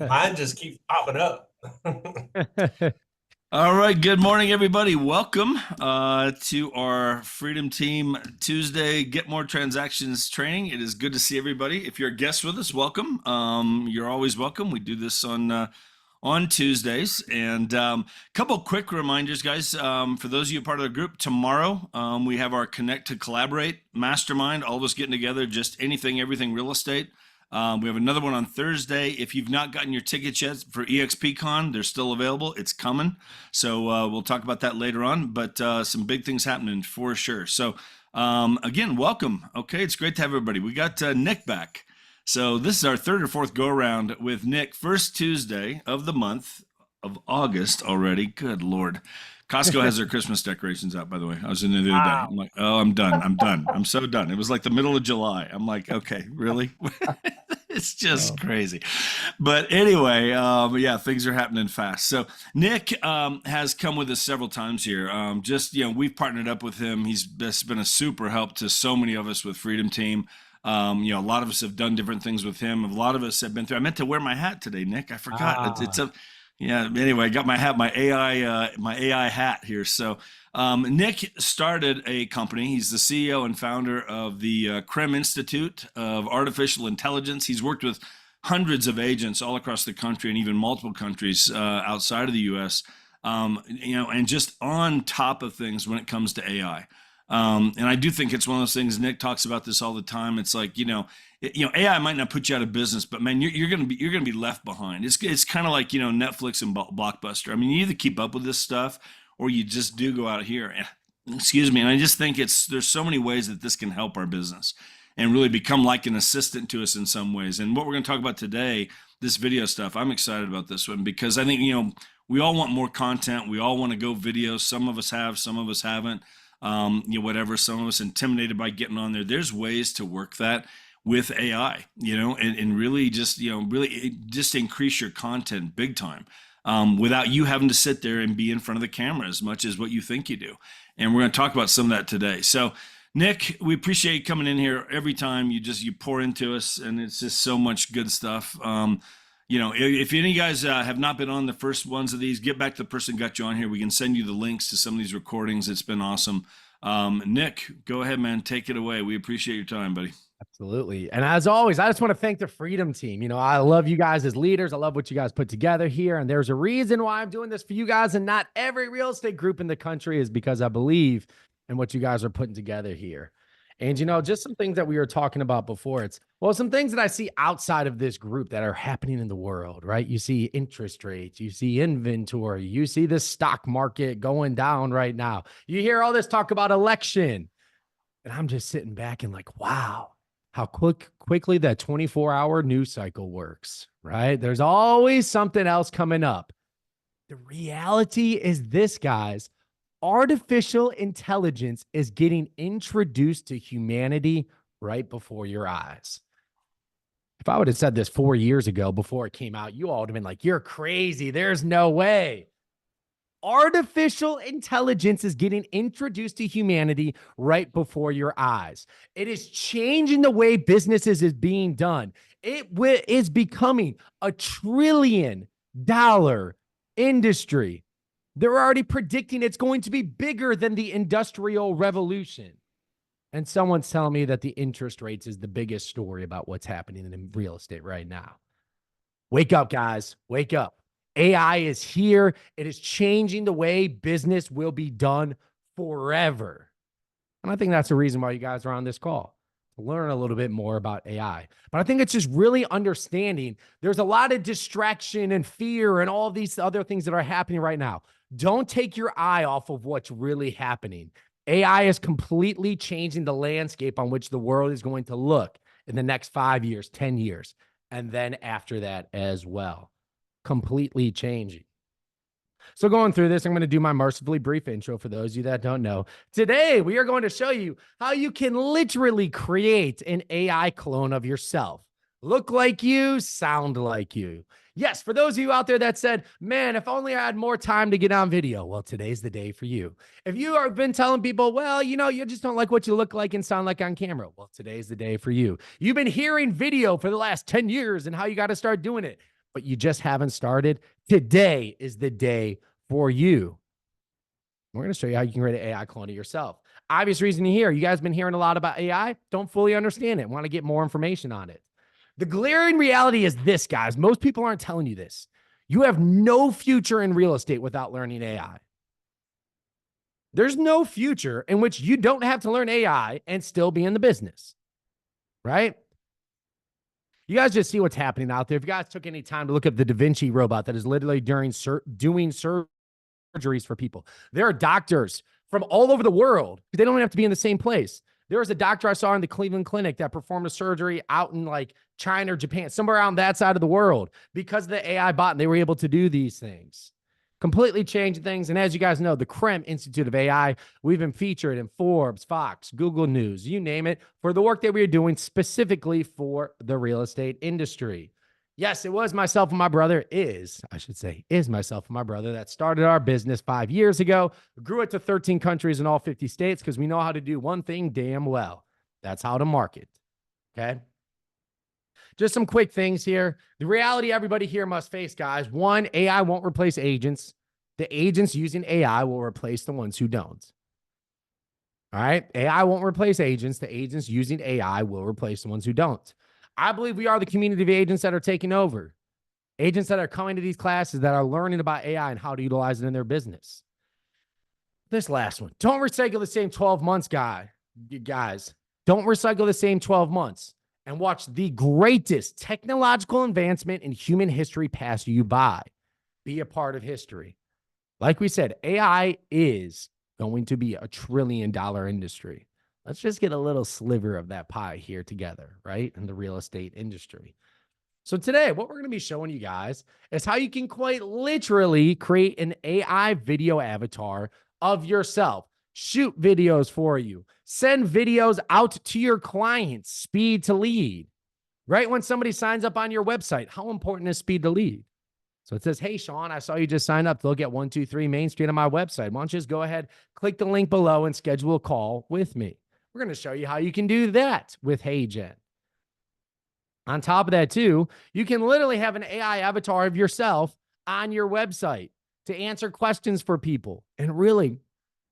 Mine just keeps popping up. All right. Good morning, everybody. Welcome to our Freedom Team Tuesday Get More Transactions training. It is good to see everybody. If you're a guest with us, welcome. You're always welcome. We do this on Tuesdays. And couple quick reminders, guys. For those of you part of the group, tomorrow we have our Connect to Collaborate Mastermind. All of us getting together, just anything, everything real estate. We have another one on Thursday. If you've not gotten your tickets yet for EXPCon, they're still available. It's coming. So we'll talk about that later on, but some big things happening for sure. So again, welcome. Okay, it's great to have everybody. We got Nick back. So this is our third or fourth go around with Nick. First Tuesday of the month of August already. Good Lord. Costco has their Christmas decorations out, by the way. I was in there the other day. I'm like, oh, I'm done. I'm done. I'm so done. It was like the middle of July. I'm like, okay, really? It's just crazy. But anyway, yeah, things are happening fast. So Nick has come with us several times here. We've partnered up with him. He's been a super help to so many of us with Freedom Team. A lot of us have done different things with him. A lot of us have been through. I meant to wear my hat today, Nick. I forgot. Yeah. Anyway, I got my hat, my AI hat here. So Nick started a company. He's the CEO and founder of the Krem Institute of Artificial Intelligence. He's worked with hundreds of agents all across the country and even multiple countries outside of the U.S. And just on top of things when it comes to AI. And I do think it's one of those things. Nick talks about this all the time. It's like, AI might not put you out of business, but man, you're gonna be left behind. It's kind of like Netflix and Blockbuster. I mean, you either keep up with this stuff or you just do go out here. Excuse me. And I just think there's so many ways that this can help our business and really become like an assistant to us in some ways. And what we're going to talk about today, this video stuff, I'm excited about this one because I think we all want more content. We all want to go video. Some of us have, some of us haven't. Whatever. Some of us intimidated by getting on there. There's ways to work that with AI, and really just increase your content big time without you having to sit there and be in front of the camera as much as what you think you do. And we're going to talk about some of that today. So Nick, we appreciate you coming in here every time. You pour into us, and it's just so much good stuff. If any of you guys have not been on the first ones of these, get back to the person who got you on here. We can send you the links to some of these recordings. It's been awesome. Nick, go ahead, man. Take it away. We appreciate your time, buddy. Absolutely. And as always, I just want to thank the Freedom Team. I love you guys as leaders. I love what you guys put together here. And there's a reason why I'm doing this for you guys and not every real estate group in the country is because I believe in what you guys are putting together here. And, just some things that we were talking about before. Some things that I see outside of this group that are happening in the world, right? You see interest rates, you see inventory, you see the stock market going down right now. You hear all this talk about election. And I'm just sitting back and like, wow, how quickly that 24-hour news cycle works, right? There's always something else coming up. The reality is this, guys. Artificial intelligence is getting introduced to humanity right before your eyes. If I would have said this 4 years ago before it came out, you all would have been like, you're crazy. There's no way. Artificial intelligence is getting introduced to humanity right before your eyes. It is changing the way businesses is being done. It is becoming a $1 trillion industry. They're already predicting it's going to be bigger than the Industrial Revolution. And someone's telling me that the interest rates is the biggest story about what's happening in real estate right now. Wake up, guys. Wake up. AI is here. It is changing the way business will be done forever. And I think that's the reason why you guys are on this call, to learn a little bit more about AI. But I think it's just really understanding there's a lot of distraction and fear and all these other things that are happening right now. Don't take your eye off of what's really happening. AI is completely changing the landscape on which the world is going to look in the next 5 years, 10 years, and then after that as well. Completely changing. So going through this, I'm going to do my mercifully brief intro for those of you that don't know. Today, we are going to show you how you can literally create an AI clone of yourself. Look like you, sound like you. Yes, for those of you out there that said, man, if only I had more time to get on video. Well, today's the day for you. If you have been telling people, well, you just don't like what you look like and sound like on camera. Well, today's the day for you. You've been hearing video for the last 10 years and how you got to start doing it. but you just haven't started, today is the day for you. We're going to show you how you can create an AI clone of yourself. Obvious reason to hear. You guys been hearing a lot about AI. Don't fully understand it. Want to get more information on it. The glaring reality is this, guys. Most people aren't telling you this. You have no future in real estate without learning AI. There's no future in which you don't have to learn AI and still be in the business, right? You guys just see what's happening out there. If you guys took any time to look at the Da Vinci robot that is literally doing surgeries for people, there are doctors from all over the world. They don't even have to be in the same place. There was a doctor I saw in the Cleveland Clinic that performed a surgery out in like China or Japan, somewhere around that side of the world, because of the AI bot, and they were able to do these things. Completely changed things. And as you guys know, the Krem Institute of AI, we've been featured in Forbes, Fox, Google News, you name it, for the work that we are doing specifically for the real estate industry. Yes, it was myself and my brother, is myself and my brother that started our business 5 years ago, grew it to 13 countries in all 50 states because we know how to do one thing damn well. That's how to market. Okay. Just some quick things here. The reality everybody here must face, guys. One, AI won't replace agents. The agents using AI will replace the ones who don't. All right. AI won't replace agents. The agents using AI will replace the ones who don't. I believe we are the community of agents that are taking over. Agents that are coming to these classes that are learning about AI and how to utilize it in their business. This last one. Don't recycle the same 12 months, guys. Don't recycle the same 12 months. And watch the greatest technological advancement in human history pass you by. Be a part of history. Like we said, AI is going to be $1 trillion industry. Let's just get a little sliver of that pie here together, right? In the real estate industry. So today, what we're going to be showing you guys is how you can quite literally create an AI video avatar of yourself. Shoot videos for you. Send videos out to your clients. Speed to lead. Right when somebody signs up on your website, how important is speed to lead? So it says, hey, Sean, I saw you just sign up to look at 123 Main Street on my website. Why don't you just go ahead, click the link below and schedule a call with me. We're going to show you how you can do that with HeyGen. On top of that, too, you can literally have an AI avatar of yourself on your website to answer questions for people and really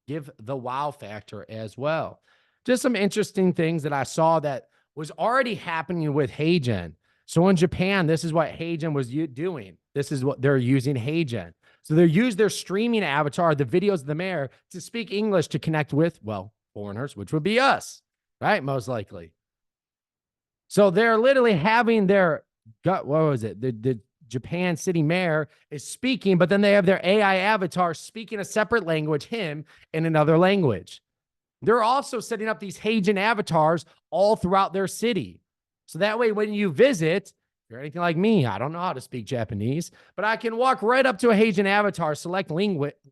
give the wow factor as well. Just some interesting things that I saw that was already happening with HeyGen. So in Japan, this is what HeyGen was doing. This is what they're using HeyGen. So they use their streaming avatar, the videos of the mayor, to speak English to connect with, well, foreigners, which would be us, right? Most likely. So they're literally having their, what was it? The Japan city mayor is speaking, but then they have their AI avatar speaking a separate language, him in another language. They're also setting up these HeyGen avatars all throughout their city. So that way, when you visit, if you're anything like me, I don't know how to speak Japanese, but I can walk right up to a HeyGen avatar, select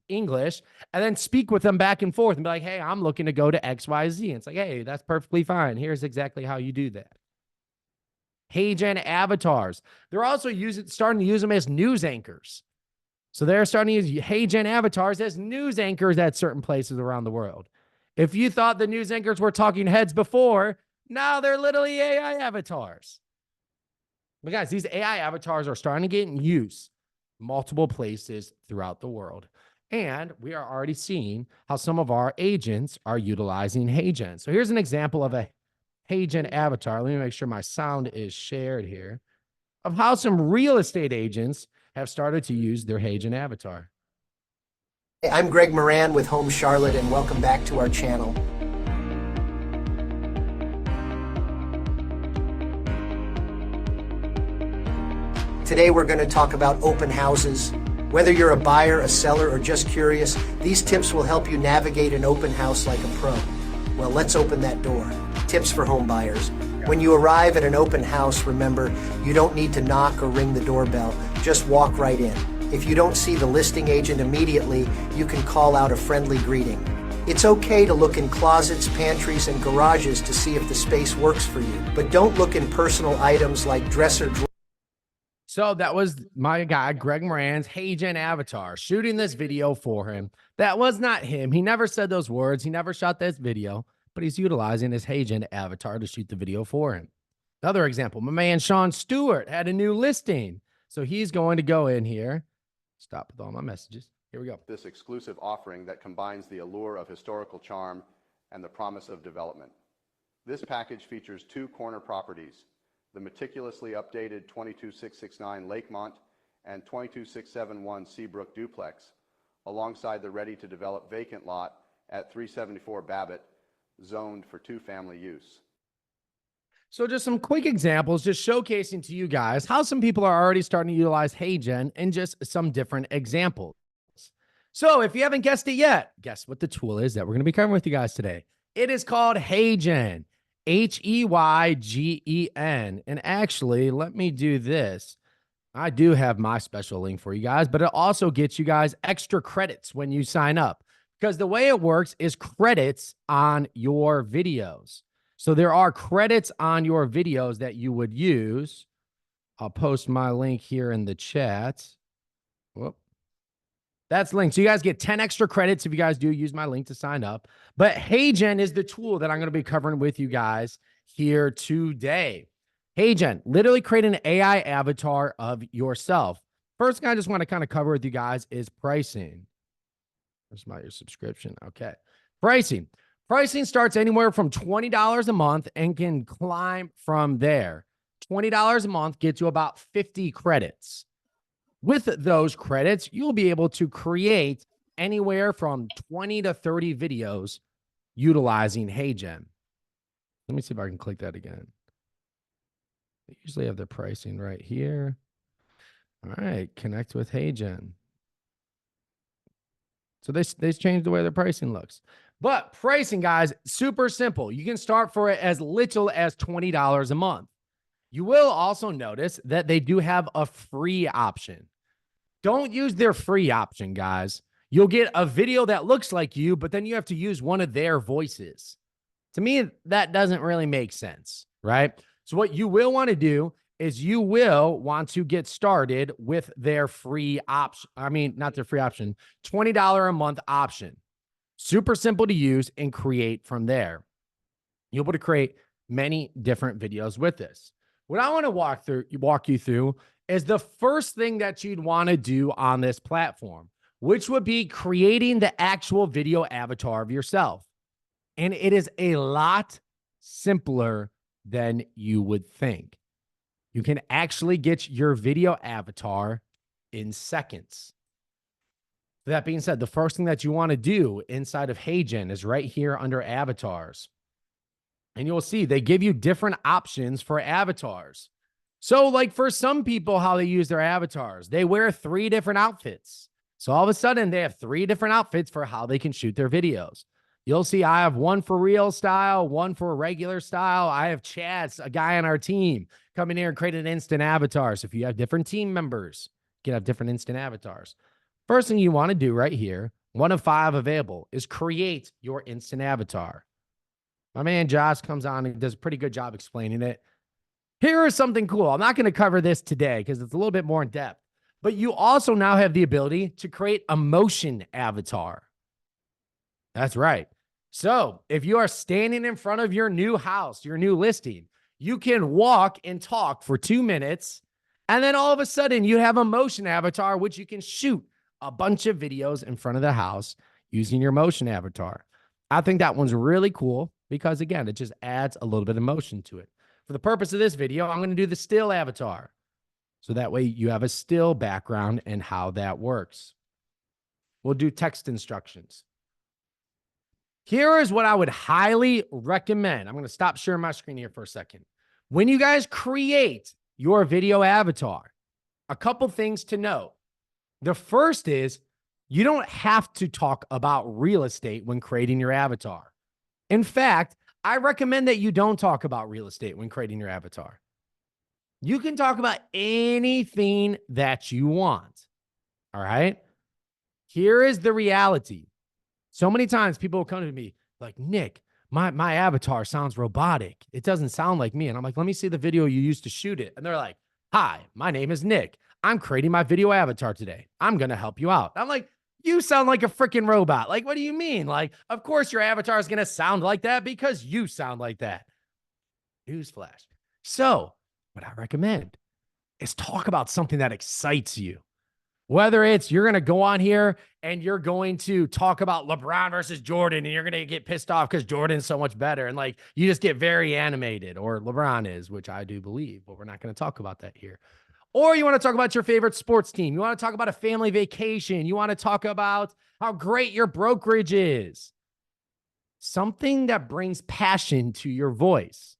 English, and then speak with them back and forth and be like, hey, I'm looking to go to XYZ. And it's like, hey, that's perfectly fine. Here's exactly how you do that. HeyGen avatars. They're also starting to use them as news anchors. So they're starting to use HeyGen avatars as news anchors at certain places around the world. If you thought the news anchors were talking heads before, now they're literally AI avatars. But guys, these AI avatars are starting to get in use multiple places throughout the world. And we are already seeing how some of our agents are utilizing HeyGen. So here's an example of a HeyGen avatar. Let me make sure my sound is shared here, of how some real estate agents have started to use their HeyGen avatar. Hey, I'm Greg Moran with Home Charlotte, and welcome back to our channel. Today we're going to talk about open houses. Whether you're a buyer, a seller, or just curious, these tips will help you navigate an open house like a pro. Well, let's open that door. Tips for home buyers. When you arrive at an open house, remember, you don't need to knock or ring the doorbell. Just walk right in. If you don't see the listing agent immediately, you can call out a friendly greeting. It's okay to look in closets, pantries, and garages to see if the space works for you, but don't look in personal items like dresser drawers. So that was my guy, Greg Moran's HeyGen avatar, shooting this video for him. That was not him. He never said those words. He never shot this video, but he's utilizing his HeyGen avatar to shoot the video for him. Another example, my man Sean Stewart had a new listing. So he's going to go in here. Stop with all my messages. Here we go. This exclusive offering that combines the allure of historical charm and the promise of development. This package features 2 corner properties, the meticulously updated 22669 Lakemont and 22671 Seabrook duplex, alongside the ready-to-develop vacant lot at 374 Babbitt, zoned for 2-family use. So just some quick examples, just showcasing to you guys how some people are already starting to utilize HeyGen and just some different examples. So if you haven't guessed it yet, guess what the tool is that we're going to be covering with you guys today. It is called HeyGen, HeyGen. And actually, let me do this. I do have my special link for you guys, but it also gets you guys extra credits when you sign up, because the way it works is credits on your videos. So there are credits on your videos that you would use. I'll post my link here in the chat. Whoop. That's linked. So you guys get 10 extra credits if you guys do use my link to sign up. But HeyGen is the tool that I'm going to be covering with you guys here today. HeyGen, literally create an AI avatar of yourself. First thing I just want to kind of cover with you guys is pricing. Where's your subscription? Okay. Pricing. Pricing starts anywhere from $20 a month and can climb from there. $20 a month gets you about 50 credits. With those credits, you'll be able to create anywhere from 20 to 30 videos utilizing HeyGen. Let me see if I can click that again. They usually have their pricing right here. All right, connect with HeyGen. So they changed the way their pricing looks. But pricing, guys, super simple. You can start for it as little as $20 a month. You will also notice that they do have a free option. Don't use their free option, guys. You'll get a video that looks like you, but then you have to use one of their voices. To me, that doesn't really make sense, right? So what you will want to do is you will want to get started with their free option. I mean, not their free option, $20 a month option. Super simple to use and create from there. You'll be able to create many different videos with this. What I want to walk you through is the first thing that you'd want to do on this platform, which would be creating the actual video avatar of yourself. And it is a lot simpler than you would think. You can actually get your video avatar in seconds. That being said, the first thing that you want to do inside of HeyGen is right here under avatars. And you'll see they give you different options for avatars. So like for some people, how they use their avatars, they wear 3 different outfits. So all of a sudden they have 3 different outfits for how they can shoot their videos. You'll see I have one for real style, one for regular style. I have Chad's, a guy on our team, come in here and create an instant avatar. So if you have different team members, you can have different instant avatars. First thing you want to do right here, one of 5 available, is create your instant avatar. My man Josh comes on and does a pretty good job explaining it. Here is something cool. I'm not going to cover this today because it's a little bit more in depth, but you also now have the ability to create a motion avatar. That's right. So if you are standing in front of your new house, your new listing, you can walk and talk for 2 minutes. And then all of a sudden you have a motion avatar, which you can shoot a bunch of videos in front of the house using your motion avatar. I think that one's really cool because, again, it just adds a little bit of motion to it. For the purpose of this video, I'm going to do the still avatar. So that way you have a still background and how that works. We'll do text instructions. Here is what I would highly recommend. I'm going to stop sharing my screen here for a second. When you guys create your video avatar, a couple things to note. The first is you don't have to talk about real estate when creating your avatar. In fact, I recommend that you don't talk about real estate when creating your avatar. You can talk about anything that you want. All right. Here is the reality. So many times people will come to me like, Nick, my avatar sounds robotic. It doesn't sound like me. And I'm like, let me see the video you used to shoot it. And they're like, hi, my name is Nick. I'm creating my video avatar today. I'm going to help you out. I'm like, you sound like a freaking robot. Like, what do you mean? Like, of course your avatar is going to sound like that because you sound like that. Newsflash. So what I recommend, is talk about something that excites you. Whether it's you're going to go on here and you're going to talk about LeBron versus Jordan and you're going to get pissed off because Jordan's so much better. And like you just get very animated, or LeBron is, which I do believe, but we're not going to talk about that here. Or you want to talk about your favorite sports team. You want to talk about a family vacation. You want to talk about how great your brokerage is. Something that brings passion to your voice.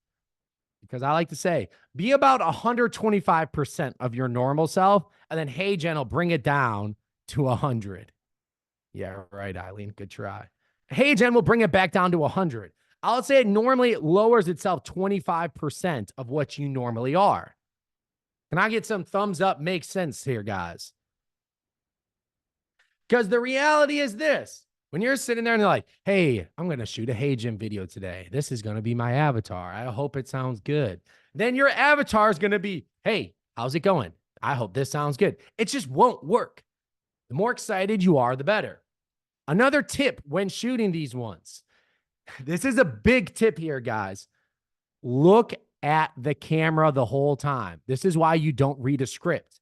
Because I like to say, be about 125% of your normal self, and then HeyGen will bring it down to 100. Yeah, right, Eileen. Good try. HeyGen will bring it back down to 100. I'll say it normally lowers itself 25% of what you normally are. Can I get some thumbs up? Makes sense here, guys. Because the reality is this. When you're sitting there and you're like, hey, I'm going to shoot a HeyGen video today. This is going to be my avatar. I hope it sounds good. Then your avatar is going to be, hey, how's it going? I hope this sounds good. It just won't work. The more excited you are, the better. Another tip when shooting these ones. This is a big tip here, guys. Look at the camera the whole time. This is why you don't read a script.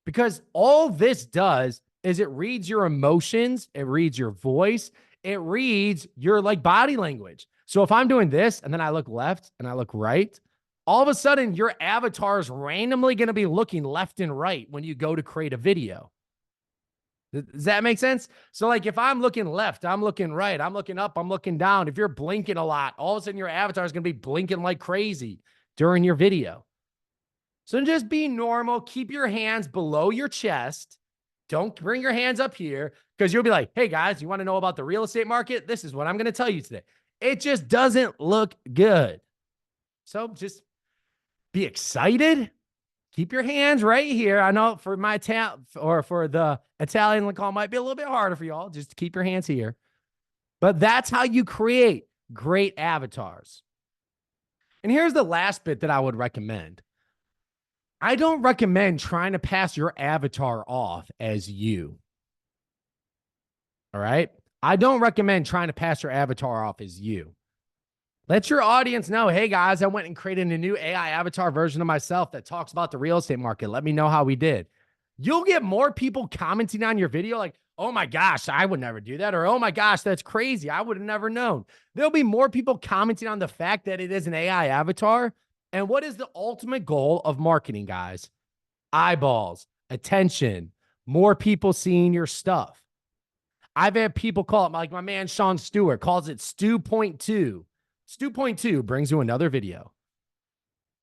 Because all this does is it reads your emotions, it reads your voice, it reads your like body language. So if I'm doing this and then I look left and I look right, all of a sudden your avatar is randomly going to be looking left and right when you go to create a video. Does that make sense? So like if I'm looking left, I'm looking right, I'm looking up, I'm looking down. If you're blinking a lot, all of a sudden your avatar is going to be blinking like crazy during your video. So just be normal. Keep your hands below your chest. Don't bring your hands up here because you'll be like, hey guys, you want to know about the real estate market? This is what I'm going to tell you today. It just doesn't look good. So just be excited. Keep your hands right here. I know for my for the Italian call might be a little bit harder for y'all. Just keep your hands here. But that's how you create great avatars. And here's the last bit that I would recommend. I don't recommend trying to pass your avatar off as you. All right? I don't recommend trying to pass your avatar off as you. Let your audience know, hey guys, I went and created a new AI avatar version of myself that talks about the real estate market. Let me know how we did. You'll get more people commenting on your video like, oh my gosh, I would never do that. Or, oh my gosh, that's crazy. I would have never known. There'll be more people commenting on the fact that it is an AI avatar. And what is the ultimate goal of marketing, guys? Eyeballs, attention, more people seeing your stuff. I've had people call it, like my man Sean Stewart calls it Stu.2. Stu.2 brings you another video.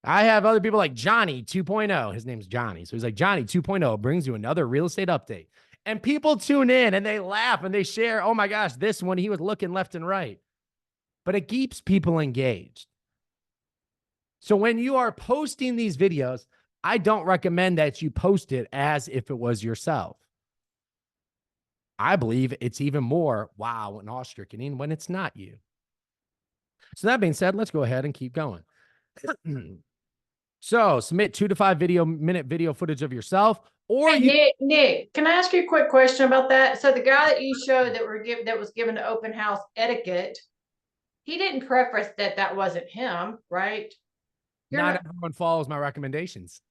I have other people like Johnny 2.0. His name's Johnny. So he's like, Johnny 2.0 brings you another real estate update. And people tune in and they laugh and they share, oh my gosh, this one, he was looking left and right. But it keeps people engaged. So when you are posting these videos, I don't recommend that you post it as if it was yourself. I believe it's even more wow and awe-stricken when it's not you. So that being said, let's go ahead and keep going. So submit 2 to 5 minute video footage of yourself, or hey, Nick, can I ask you a quick question about that? So the guy that you showed that was given the open house etiquette, he didn't preface that wasn't him, right? Not everyone follows my recommendations.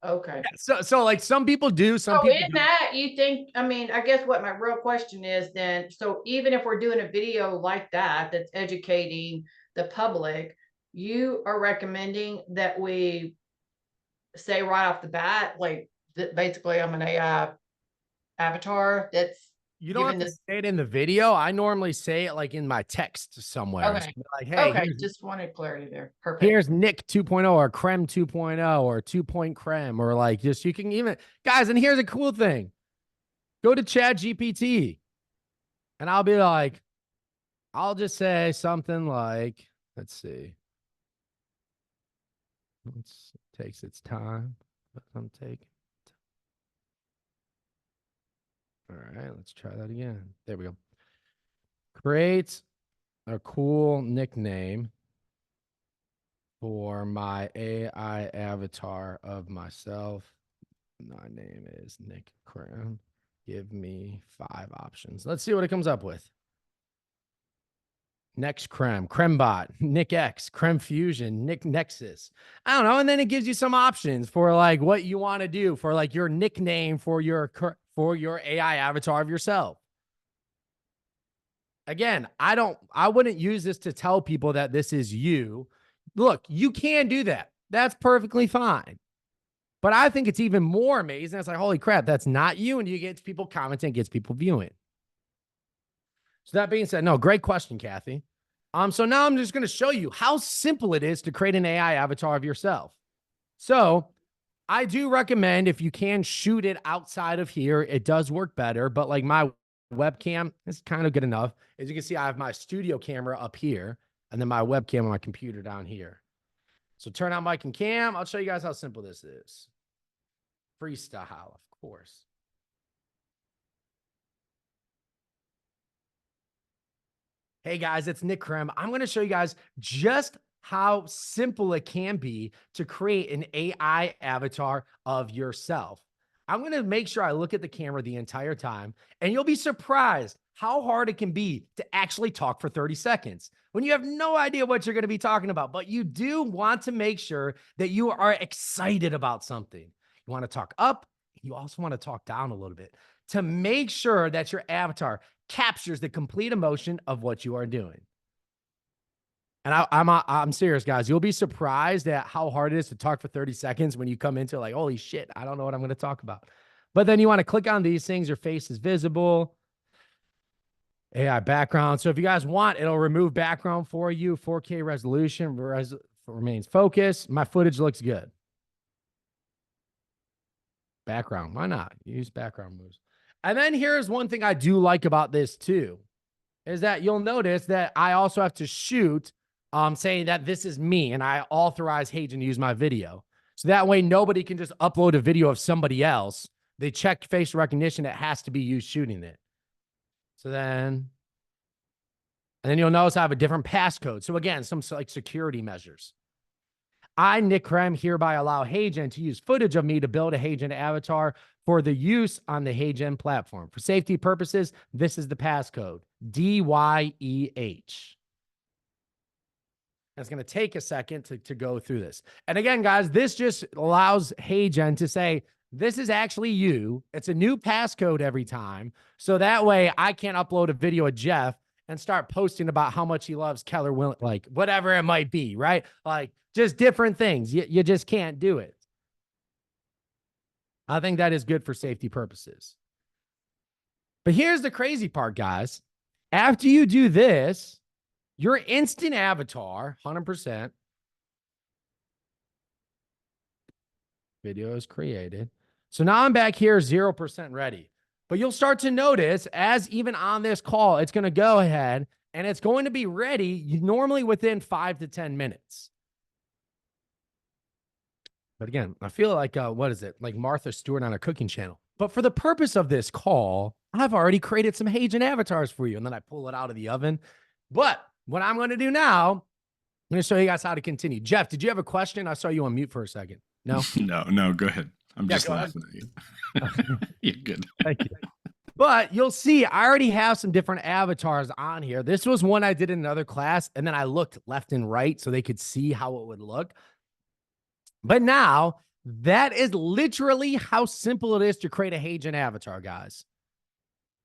Okay. So like some people do, some people in that you think, I mean, I guess what my real question is then, so even if we're doing a video like that's educating the public, you are recommending that we say right off the bat, like that basically I'm an AI avatar that's you don't have to say it in the video. I normally say it like in my text somewhere. Okay. So like, hey, okay, just wanted clarity there. Perfect. Here's Nick 2.0 or Krem 2.0 or 2-point Krem, or like just you can even guys. And here's a cool thing: go to ChatGPT, and I'll be like, I'll just say something like, let's see. It takes its time, but I'm taking. All right, let's try that again. There we go. Create a cool nickname for my AI avatar of myself. My name is Nick Krem. Give me 5 options. Let's see what it comes up with. Next Krem, Krembot, Nick X, Krem Fusion, Nick Nexus. I don't know. And then it gives you some options for like what you want to do for like your nickname for your AI avatar of yourself. Again, I wouldn't use this to tell people that this is you. Look, you can do that. That's perfectly fine. But I think it's even more amazing. It's like, holy crap, that's not you. And you get people commenting, gets people viewing. So that being said, no, great question, Kathy. So now I'm just going to show you how simple it is to create an AI avatar of yourself. So I do recommend if you can shoot it outside of here, it does work better. But like my webcam is kind of good enough. As you can see, I have my studio camera up here and then my webcam on my computer down here. So turn on mic and cam. I'll show you guys how simple this is. Freestyle, of course. Hey guys, it's Nick Krem. I'm going to show you guys just how simple it can be to create an AI avatar of yourself. I'm going to make sure I look at the camera the entire time, and you'll be surprised how hard it can be to actually talk for 30 seconds when you have no idea what you're going to be talking about, but you do want to make sure that you are excited about something. You want to talk up. You also want to talk down a little bit to make sure that your avatar captures the complete emotion of what you are doing. And I'm serious, guys. You'll be surprised at how hard it is to talk for 30 seconds when you come into like, holy shit, I don't know what I'm going to talk about. But then you want to click on these things. Your face is visible. AI background. So if you guys want, it'll remove background for you. 4K resolution remains focused. My footage looks good. Background. Why not? Use background moves. And then here's one thing I do like about this too, is that you'll notice that I also have to shoot saying that this is me and I authorize HeyGen to use my video. So that way nobody can just upload a video of somebody else. They check face recognition. It has to be you shooting it. So then you'll notice I have a different passcode. So again, some like security measures. I, Nick Krem, hereby allow HeyGen to use footage of me to build a HeyGen avatar for the use on the HeyGen platform. For safety purposes, this is the passcode, DYEH. It's going to take a second to go through this. And again, guys, this just allows HeyGen to say, this is actually you. It's a new passcode every time. So that way I can't upload a video of Jeff and start posting about how much he loves Keller Williams, like whatever it might be, right? Like just different things. You just can't do it. I think that is good for safety purposes. But here's the crazy part, guys. After you do this, your instant avatar, 100%, video is created. So now I'm back here, 0% ready. But you'll start to notice as even on this call, it's going to go ahead and it's going to be ready normally within 5 to 10 minutes. But again, I feel like, what is it? Like Martha Stewart on a cooking channel. But for the purpose of this call, I've already created some HeyGen avatars for you. And then I pull it out of the oven. But what I'm going to do now, I'm going to show you guys how to continue. Jeff, did you have a question? I saw you on mute for a second. No? No, go ahead. I'm just laughing at you. You're good. Thank you. But you'll see, I already have some different avatars on here. This was one I did in another class, and then I looked left and right so they could see how it would look. But now, that is literally how simple it is to create a HeyGen avatar, guys.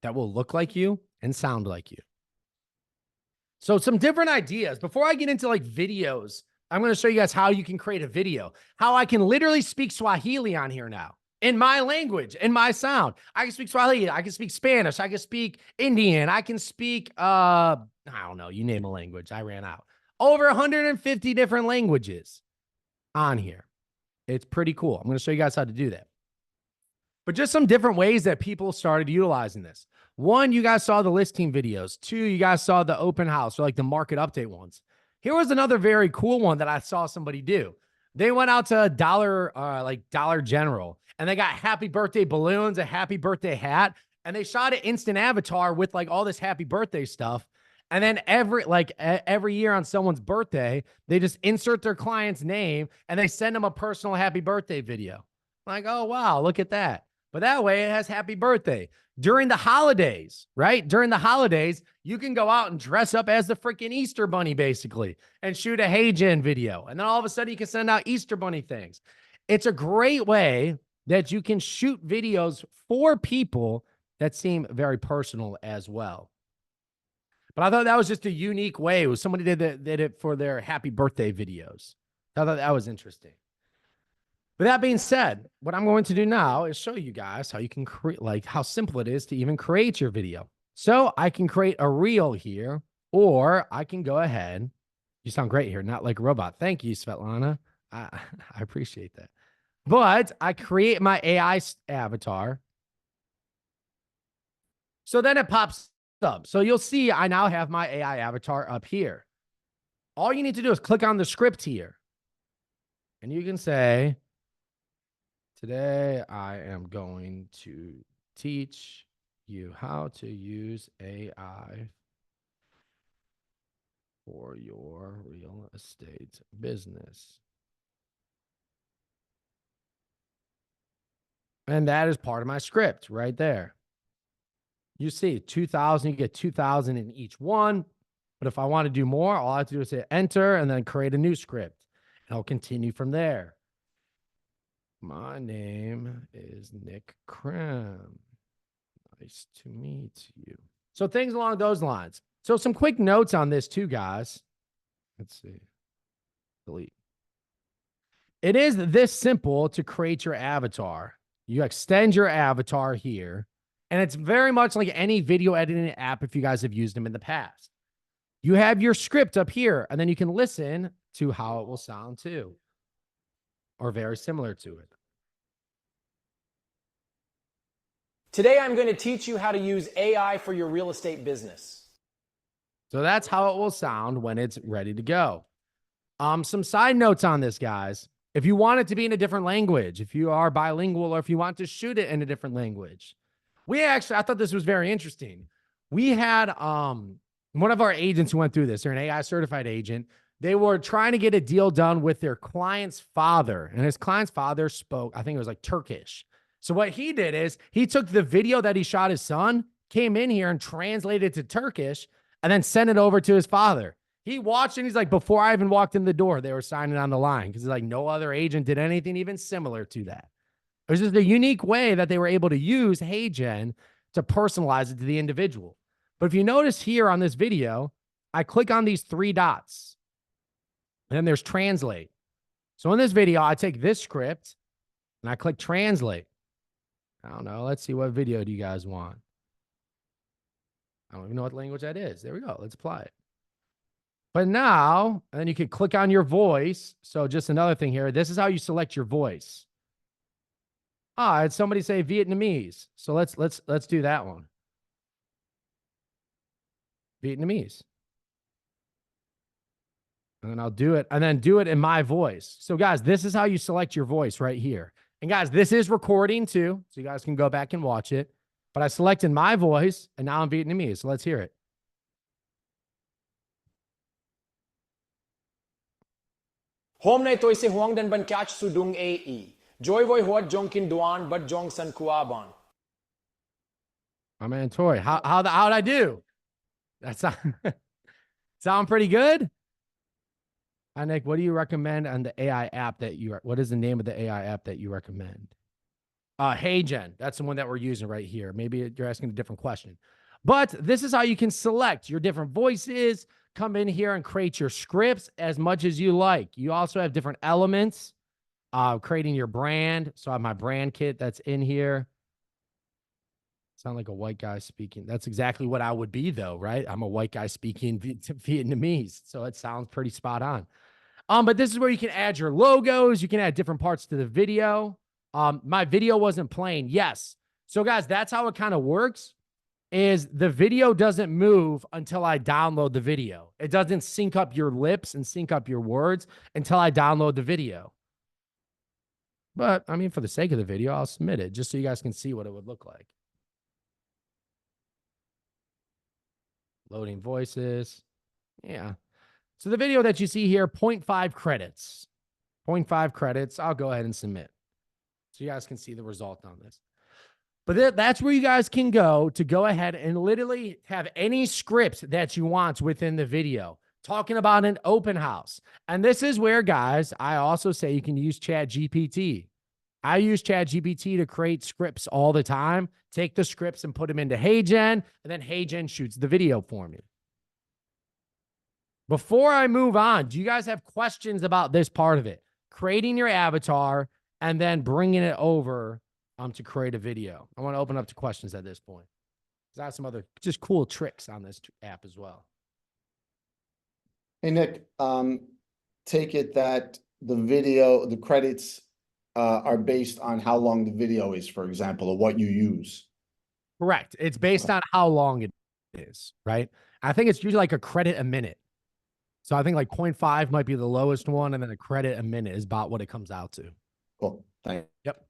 That will look like you and sound like you. So some different ideas. Before I get into like videos, I'm going to show you guys how you can create a video. How I can literally speak Swahili on here now. In my language, in my sound. I can speak Swahili. I can speak Spanish. I can speak Indian. I can speak, I don't know, you name a language. I ran out. Over 150 different languages on here. It's pretty cool. I'm going to show you guys how to do that. But just some different ways that people started utilizing this. One, you guys saw the listing videos. Two, you guys saw the open house or like the market update ones. Here was another very cool one that I saw somebody do. They went out to Dollar General and they got happy birthday balloons, a happy birthday hat, and they shot an instant avatar with like all this happy birthday stuff. And then every year on someone's birthday, they just insert their client's name and they send them a personal happy birthday video. Like, oh, wow, look at that. But that way it has happy birthday. during the holidays, right? During the holidays, you can go out and dress up as the freaking Easter bunny, basically, and shoot a HeyGen video. And then all of a sudden you can send out Easter bunny things. It's a great way that you can shoot videos for people that seem very personal as well. But I thought that was just a unique way. It was somebody did it for their happy birthday videos. I thought that was interesting. With that being said, what I'm going to do now is show you guys how you can create, like how simple it is to even create your video. So I can create a reel here, or I can go ahead. You sound great here, not like a robot. Thank you, Svetlana. I appreciate that. But I create my AI avatar. So then it pops up. So you'll see I now have my AI avatar up here. All you need to do is click on the script here. And you can say, today I am going to teach you how to use AI for your real estate business. And that is part of my script right there. You see 2,000, you get 2,000 in each one. But if I want to do more, all I have to do is hit enter and then create a new script. And I'll continue from there. My name is Nick Krem. Nice to meet you. So things along those lines. So some quick notes on this too, guys. Let's see. Delete. It is this simple to create your avatar. You extend your avatar here, and it's very much like any video editing app if you guys have used them in the past. You have your script up here, and then you can listen to how it will sound too, or very similar to it. Today, I'm going to teach you how to use AI for your real estate business. So that's how it will sound when it's ready to go. Some side notes on this, guys. If you want it to be in a different language, if you are bilingual, or if you want to shoot it in a different language, I thought this was very interesting. We had one of our agents who went through this. They're an AI certified agent. They were trying to get a deal done with their client's father, and his client's father spoke, I think it was like Turkish. So what he did is he took the video that he shot his son, came in here and translated it to Turkish, and then sent it over to his father. He watched and he's like, before I even walked in the door, they were signing on the line, because he's like, no other agent did anything even similar to that. It was just a unique way that they were able to use HeyGen to personalize it to the individual. But if you notice here on this video, I click on these three dots, and then there's translate. So in this video, I take this script and I click translate. I don't know. Let's see, what video do you guys want? I don't even know what language that is. There we go. Let's apply it. But now, and then you can click on your voice. So just another thing here. This is how you select your voice. I had somebody say Vietnamese. So let's do that one. Vietnamese. And then I'll do it, and then do it in my voice. So guys, this is how you select your voice right here. And guys, this is recording too, so you guys can go back and watch it. But I selected my voice, and now I'm Vietnamese. So let's hear it. Hôm nay tôi sẽ huang den ban catch sudung AE. Joy voi huat jong kin duan but jong san kuaban. My man Tori, how'd I do? That sound pretty good? Hi, Nick, what do you recommend on the AI app what is the name of the AI app that you recommend? HeyGen. That's the one that we're using right here. Maybe you're asking a different question. But this is how you can select your different voices, come in here and create your scripts as much as you like. You also have different elements, creating your brand. So I have my brand kit that's in here. Sound like a white guy speaking. That's exactly what I would be, though, right? I'm a white guy speaking Vietnamese, so it sounds pretty spot on. But this is where you can add your logos. You can add different parts to the video. My video wasn't playing. Yes. So, guys, that's how it kind of works, is the video doesn't move until I download the video. It doesn't sync up your lips and sync up your words until I download the video. But, I mean, for the sake of the video, I'll submit it just so you guys can see what it would look like. Loading voices. Yeah. So the video that you see here, 0.5 credits. 0.5 credits. I'll go ahead and submit, so you guys can see the result on this. But that's where you guys can go to go ahead and literally have any scripts that you want within the video, talking about an open house. And this is where, guys, I also say you can use Chat GPT. I use Chat GPT to create scripts all the time, take the scripts and put them into HeyGen, and then HeyGen shoots the video for me. Before I move on, do you guys have questions about this part of it? Creating your avatar and then bringing it over to create a video. I want to open up to questions at this point. I have some other just cool tricks on this app as well. Hey, Nick, take it that the credits are based on how long the video is, for example, or what you use. Correct. It's based on how long it is, right? I think it's usually like a credit a minute. So I think like 0.5 might be the lowest one, and then a credit a minute is about what it comes out to. Cool. Thank you. Yep.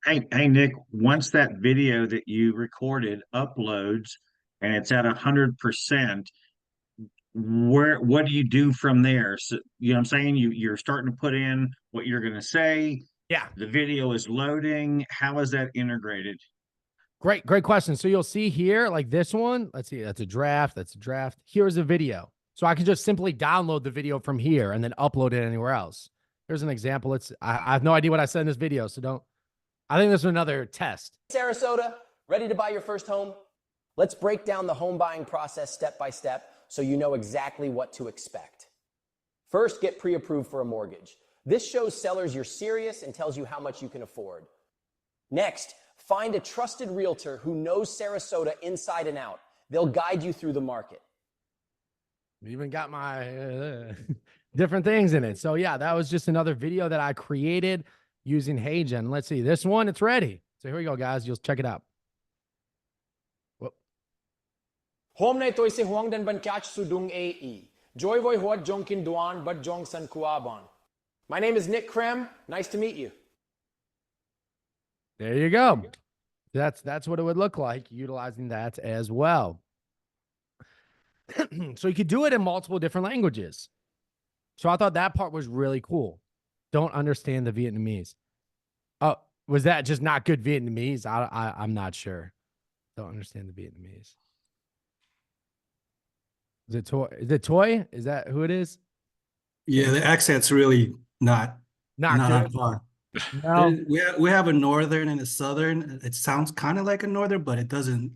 Hey, Nick, once that video that you recorded uploads and it's at 100%, what do you do from there? So, you know what I'm saying? You're starting to put in what you're going to say. Yeah. The video is loading. How is that integrated? Great question. So you'll see here, like this one, let's see, that's a draft. Here's a video. So I can just simply download the video from here and then upload it anywhere else. Here's an example. I have no idea what I said in this video, so I think this is another test. Sarasota, ready to buy your first home? Let's break down the home buying process step by step so you know exactly what to expect. First, get pre-approved for a mortgage. This shows sellers you're serious and tells you how much you can afford. Next, find a trusted realtor who knows Sarasota inside and out. They'll guide you through the market. Even got my different things in it. So yeah, that was just another video that I created using HeyGen. Let's see, this one, it's ready. So here we go, guys. You'll check it out. Home na ito'y si Huang dan Bancach Sudung AE. Joy Voy Huat Jong Kinduan But Jong San Kuaban. My name is Nick Krem. Nice to meet you. There you go. That's what it would look like utilizing that as well. So you could do it in multiple different languages. So I thought that part was really cool. Don't understand the Vietnamese. Oh, was that just not good Vietnamese? I'm not sure. Don't understand the Vietnamese. Is it Toy? Is it Toy? Is that who it is? Yeah, the accent's really not Not on good. par. No. We have a northern and a southern. It sounds kind of like a northern, but it doesn't.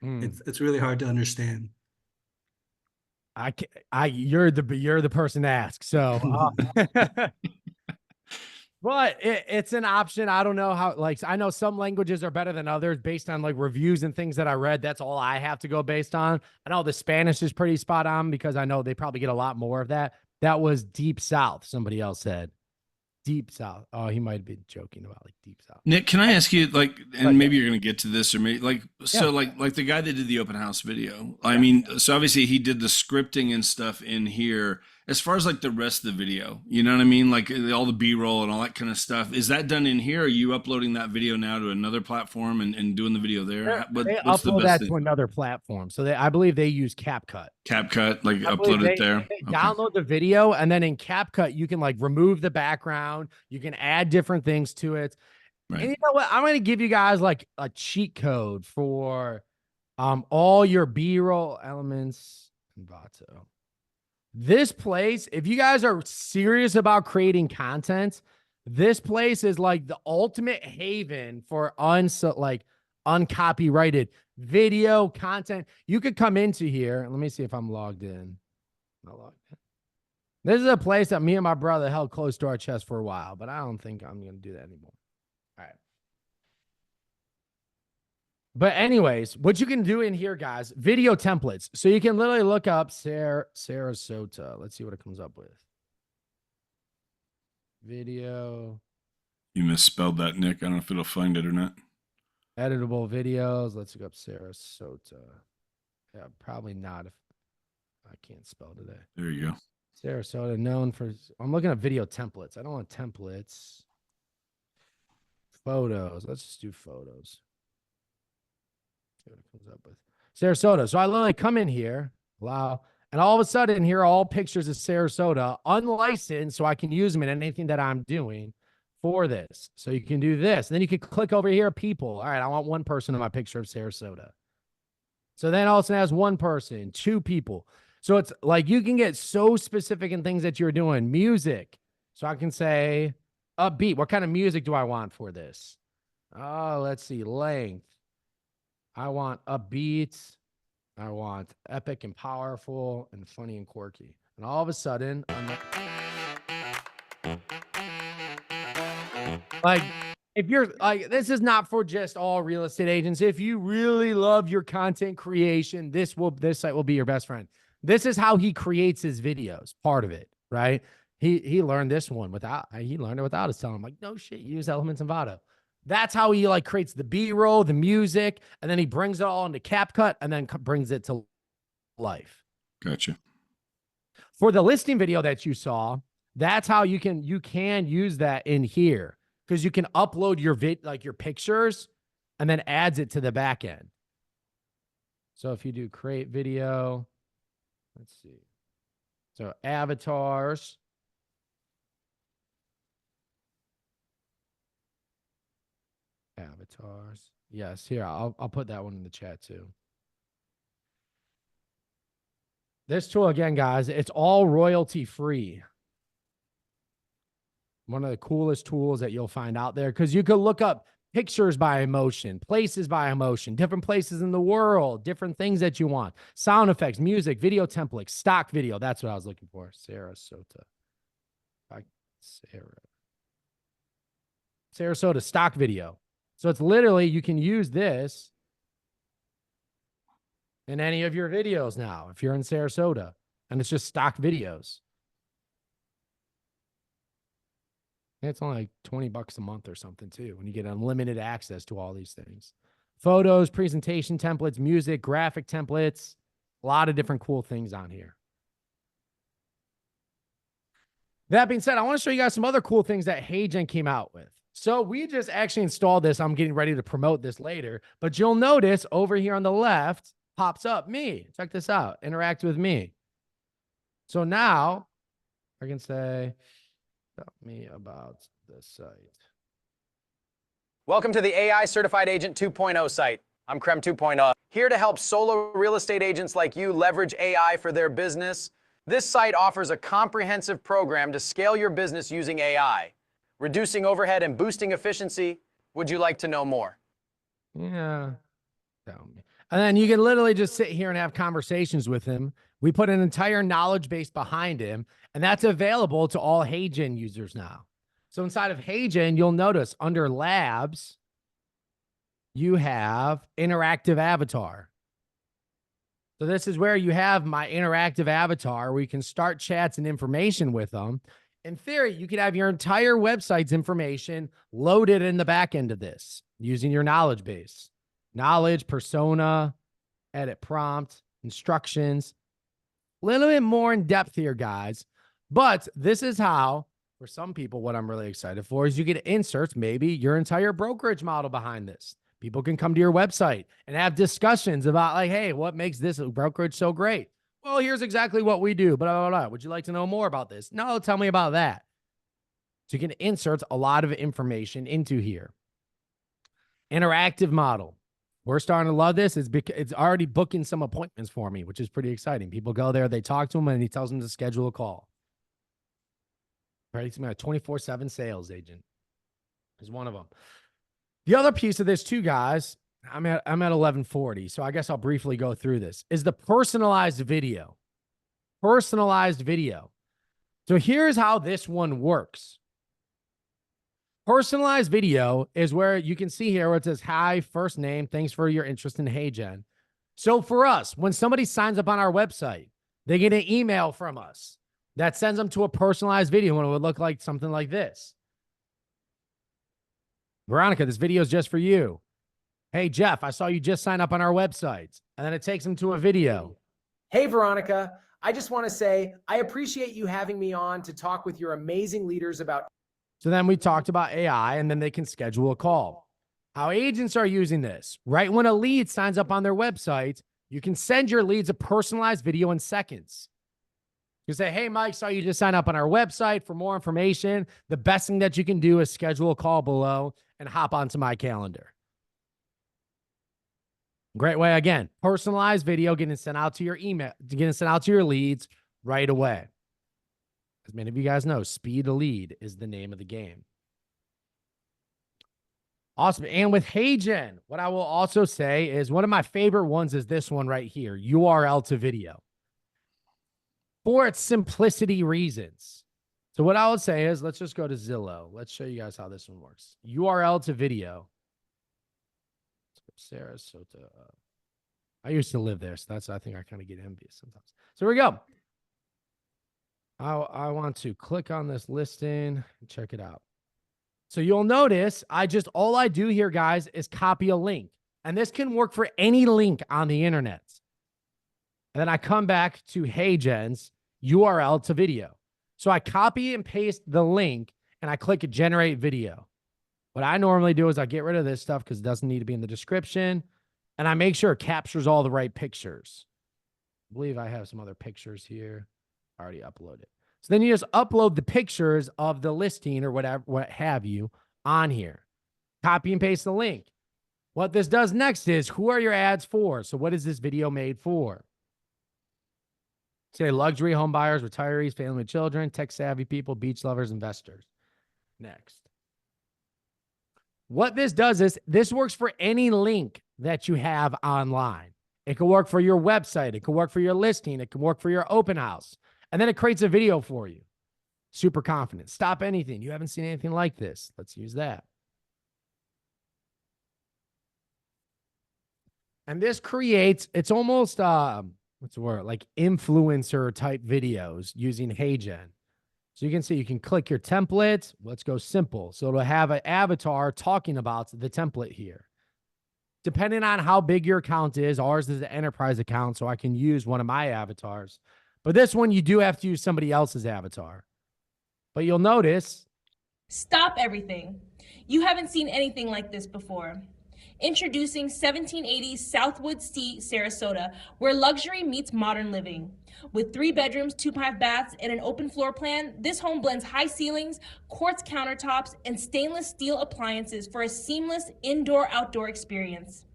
It's really hard to understand. You're the person to ask. So, but it's an option. I don't know how, like, I know some languages are better than others based on like reviews and things that I read. That's all I have to go based on. I know the Spanish is pretty spot on because I know they probably get a lot more of that. That was Deep South. Somebody else said Deep South. Oh, he might have been joking about like Deep South. Nick, can I ask you, like, and maybe you're going to get to this, or maybe like the guy that did the open house video. I mean, so obviously he did the scripting and stuff in here. As far as like the rest of the video, you know what I mean? Like all the B-roll and all that kind of stuff. Is that done in here? Or are you uploading that video now to another platform and doing the video there? They upload that to another platform. So I believe they use CapCut. CapCut, like upload it there. They download the video, and then in CapCut, you can like remove the background. You can add different things to it. Right. And you know what? I'm going to give you guys like a cheat code for all your B-roll elements. Envato. This place, if you guys are serious about creating content, this place is like the ultimate haven for uncopyrighted video content. You could come into here. Let me see if I'm logged in. Not logged in. This is a place that me and my brother held close to our chest for a while, but I don't think I'm going to do that anymore. All right. But anyways, what you can do in here, guys, video templates. So you can literally look up Sarasota. Let's see what it comes up with. Video. You misspelled that, Nick. I don't know if it'll find it or not. Editable videos. Let's look up Sarasota. Yeah, probably not if I can't spell today. There you go. Sarasota, known for, I'm looking at video templates. I don't want templates. Photos. Let's just do photos. See what it comes up with. Sarasota. So I literally come in here, allow, and all of a sudden here are all pictures of Sarasota, unlicensed, so I can use them in anything that I'm doing for this. So you can do this. And then you can click over here, people. All right, I want one person in my picture of Sarasota. So then all of a sudden it has one person, two people. So it's like you can get so specific in things that you're doing. Music. So I can say upbeat. What kind of music do I want for this? Oh, let's see. Length. I want upbeat. I want epic and powerful and funny and quirky. And all of a sudden, like, if you're like, this is not for just all real estate agents. If you really love your content creation, this site will be your best friend. This is how he creates his videos. Part of it, right? He learned this one without us telling him, like, no shit, use Elements Envato. That's how he like creates the B-roll, the music, and then he brings it all into CapCut and then brings it to life. Gotcha. For the listing video that you saw, that's how you can use that in here, because you can upload your your pictures and then adds it to the back end. So if you do create video, let's see. So avatars. Avatars. Yes, here, I'll put that one in the chat too. This tool, again, guys, it's all royalty free. One of the coolest tools that you'll find out there, because you could look up pictures by emotion, places by emotion, different places in the world, different things that you want, sound effects, music, video templates, stock video. That's what I was looking for. Sarasota. Sarasota stock video. So it's literally, you can use this in any of your videos now if you're in Sarasota, and it's just stock videos. It's only like $20 a month or something too, when you get unlimited access to all these things. Photos, presentation templates, music, graphic templates, a lot of different cool things on here. That being said, I want to show you guys some other cool things that HeyGen came out with. So we just actually installed this. I'm getting ready to promote this later, but you'll notice over here on the left pops up me. Check this out. Interact with me. So now I can say, tell me about the site. Welcome to the AI Certified Agent 2.0 site. I'm Krem 2.0, here to help solo real estate agents like you leverage AI for their business. This site offers a comprehensive program to scale your business using AI, reducing overhead and boosting efficiency. Would you like to know more? Yeah. Tell me. And then you can literally just sit here and have conversations with him. We put an entire knowledge base behind him, and that's available to all HeyGen users now. So inside of HeyGen, you'll notice under labs, you have interactive avatar. So this is where you have my interactive avatar where you can start chats and information with them. In theory, you could have your entire website's information loaded in the back end of this using your knowledge base. Knowledge, persona, edit prompt, instructions. A little bit more in depth here, guys. But this is how, for some people, what I'm really excited for is you get inserts, maybe your entire brokerage model behind this. People can come to your website and have discussions about like, hey, what makes this brokerage so great? Well, here's exactly what we do. Blah, blah, blah. Would you like to know more about this? No, tell me about that. So you can insert a lot of information into here. Interactive model. We're starting to love this. It's already booking some appointments for me, which is pretty exciting. People go there, they talk to him, and he tells them to schedule a call. Right? He's a 24/7 sales agent. Is one of them. The other piece of this too, guys, I'm at 1140, so I guess I'll briefly go through this, is the personalized video. Personalized video. So here's how this one works. Personalized video is where you can see here where it says, hi, first name, thanks for your interest in HeyGen. So for us, when somebody signs up on our website, they get an email from us that sends them to a personalized video, and it would look like something like this. Veronica, this video is just for you. Hey, Jeff, I saw you just sign up on our website. And then it takes them to a video. Hey, Veronica, I just want to say I appreciate you having me on to talk with your amazing leaders about. So then we talked about AI, and then they can schedule a call. How agents are using this. Right when a lead signs up on their website, you can send your leads a personalized video in seconds. You say, hey, Mike, saw you just sign up on our website for more information. The best thing that you can do is schedule a call below and hop onto my calendar. Great way, again, personalized video getting sent out to your email, getting sent out to your leads right away. As many of you guys know, speed to lead is the name of the game. Awesome. And with HeyGen, what I will also say is one of my favorite ones is this one right here, URL to video. For its simplicity reasons. So what I would say is, let's just go to Zillow. Let's show you guys how this one works. URL to video. Sarasota. I used to live there, so that's, I think I kind of get envious sometimes. So here we go. I want to click on this listing and check it out. So you'll notice all I do here, guys, is copy a link. And this can work for any link on the internet. And then I come back to HeyGen's URL to video. So I copy and paste the link and I click generate video. What I normally do is I get rid of this stuff because it doesn't need to be in the description. And I make sure it captures all the right pictures. I believe I have some other pictures here. I already uploaded. So then you just upload the pictures of the listing or whatever, what have you, on here. Copy and paste the link. What this does next is, who are your ads for? So what is this video made for? Say luxury home buyers, retirees, family with children, tech-savvy people, beach lovers, investors. Next. What this does is, this works for any link that you have online. It can work for your website. It can work for your listing. It can work for your open house. And then it creates a video for you. Super confident. Stop anything. You haven't seen anything like this. Let's use that. And this creates, it's almost, what's the word? Like influencer type videos using HeyGen. So you can see, you can click your template. Let's go simple. So it'll have an avatar talking about the template here. Depending on how big your account is, ours is an enterprise account, so I can use one of my avatars. But this one, you do have to use somebody else's avatar. But you'll notice. Stop everything. You haven't seen anything like this before. Introducing 1780s Southwood Street, Sarasota, where luxury meets modern living. With 3 bedrooms, 2.5 baths, and an open floor plan, this home blends high ceilings, quartz countertops, and stainless steel appliances for a seamless indoor-outdoor experience.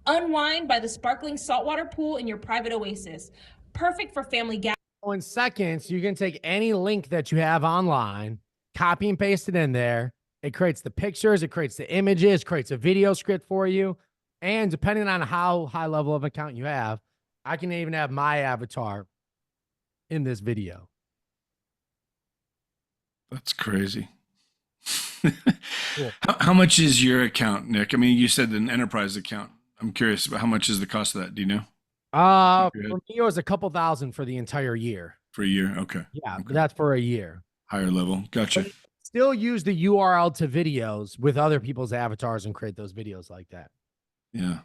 Unwind by the sparkling saltwater pool in your private oasis. Perfect for family gatherings. In seconds, you can take any link that you have online, copy and paste it in there. It creates the pictures, it creates the images, creates a video script for you. And depending on how high level of account you have, I can even have my avatar in this video. That's crazy. Cool. How much is your account, Nick? I mean, you said an enterprise account. I'm curious about how much is the cost of that? Do you know? For me, it was a couple thousand for the entire year. For a year? Okay. Yeah, okay. That's for a year. Higher level. Gotcha. But still use the URL to videos with other people's avatars and create those videos like that. Yeah.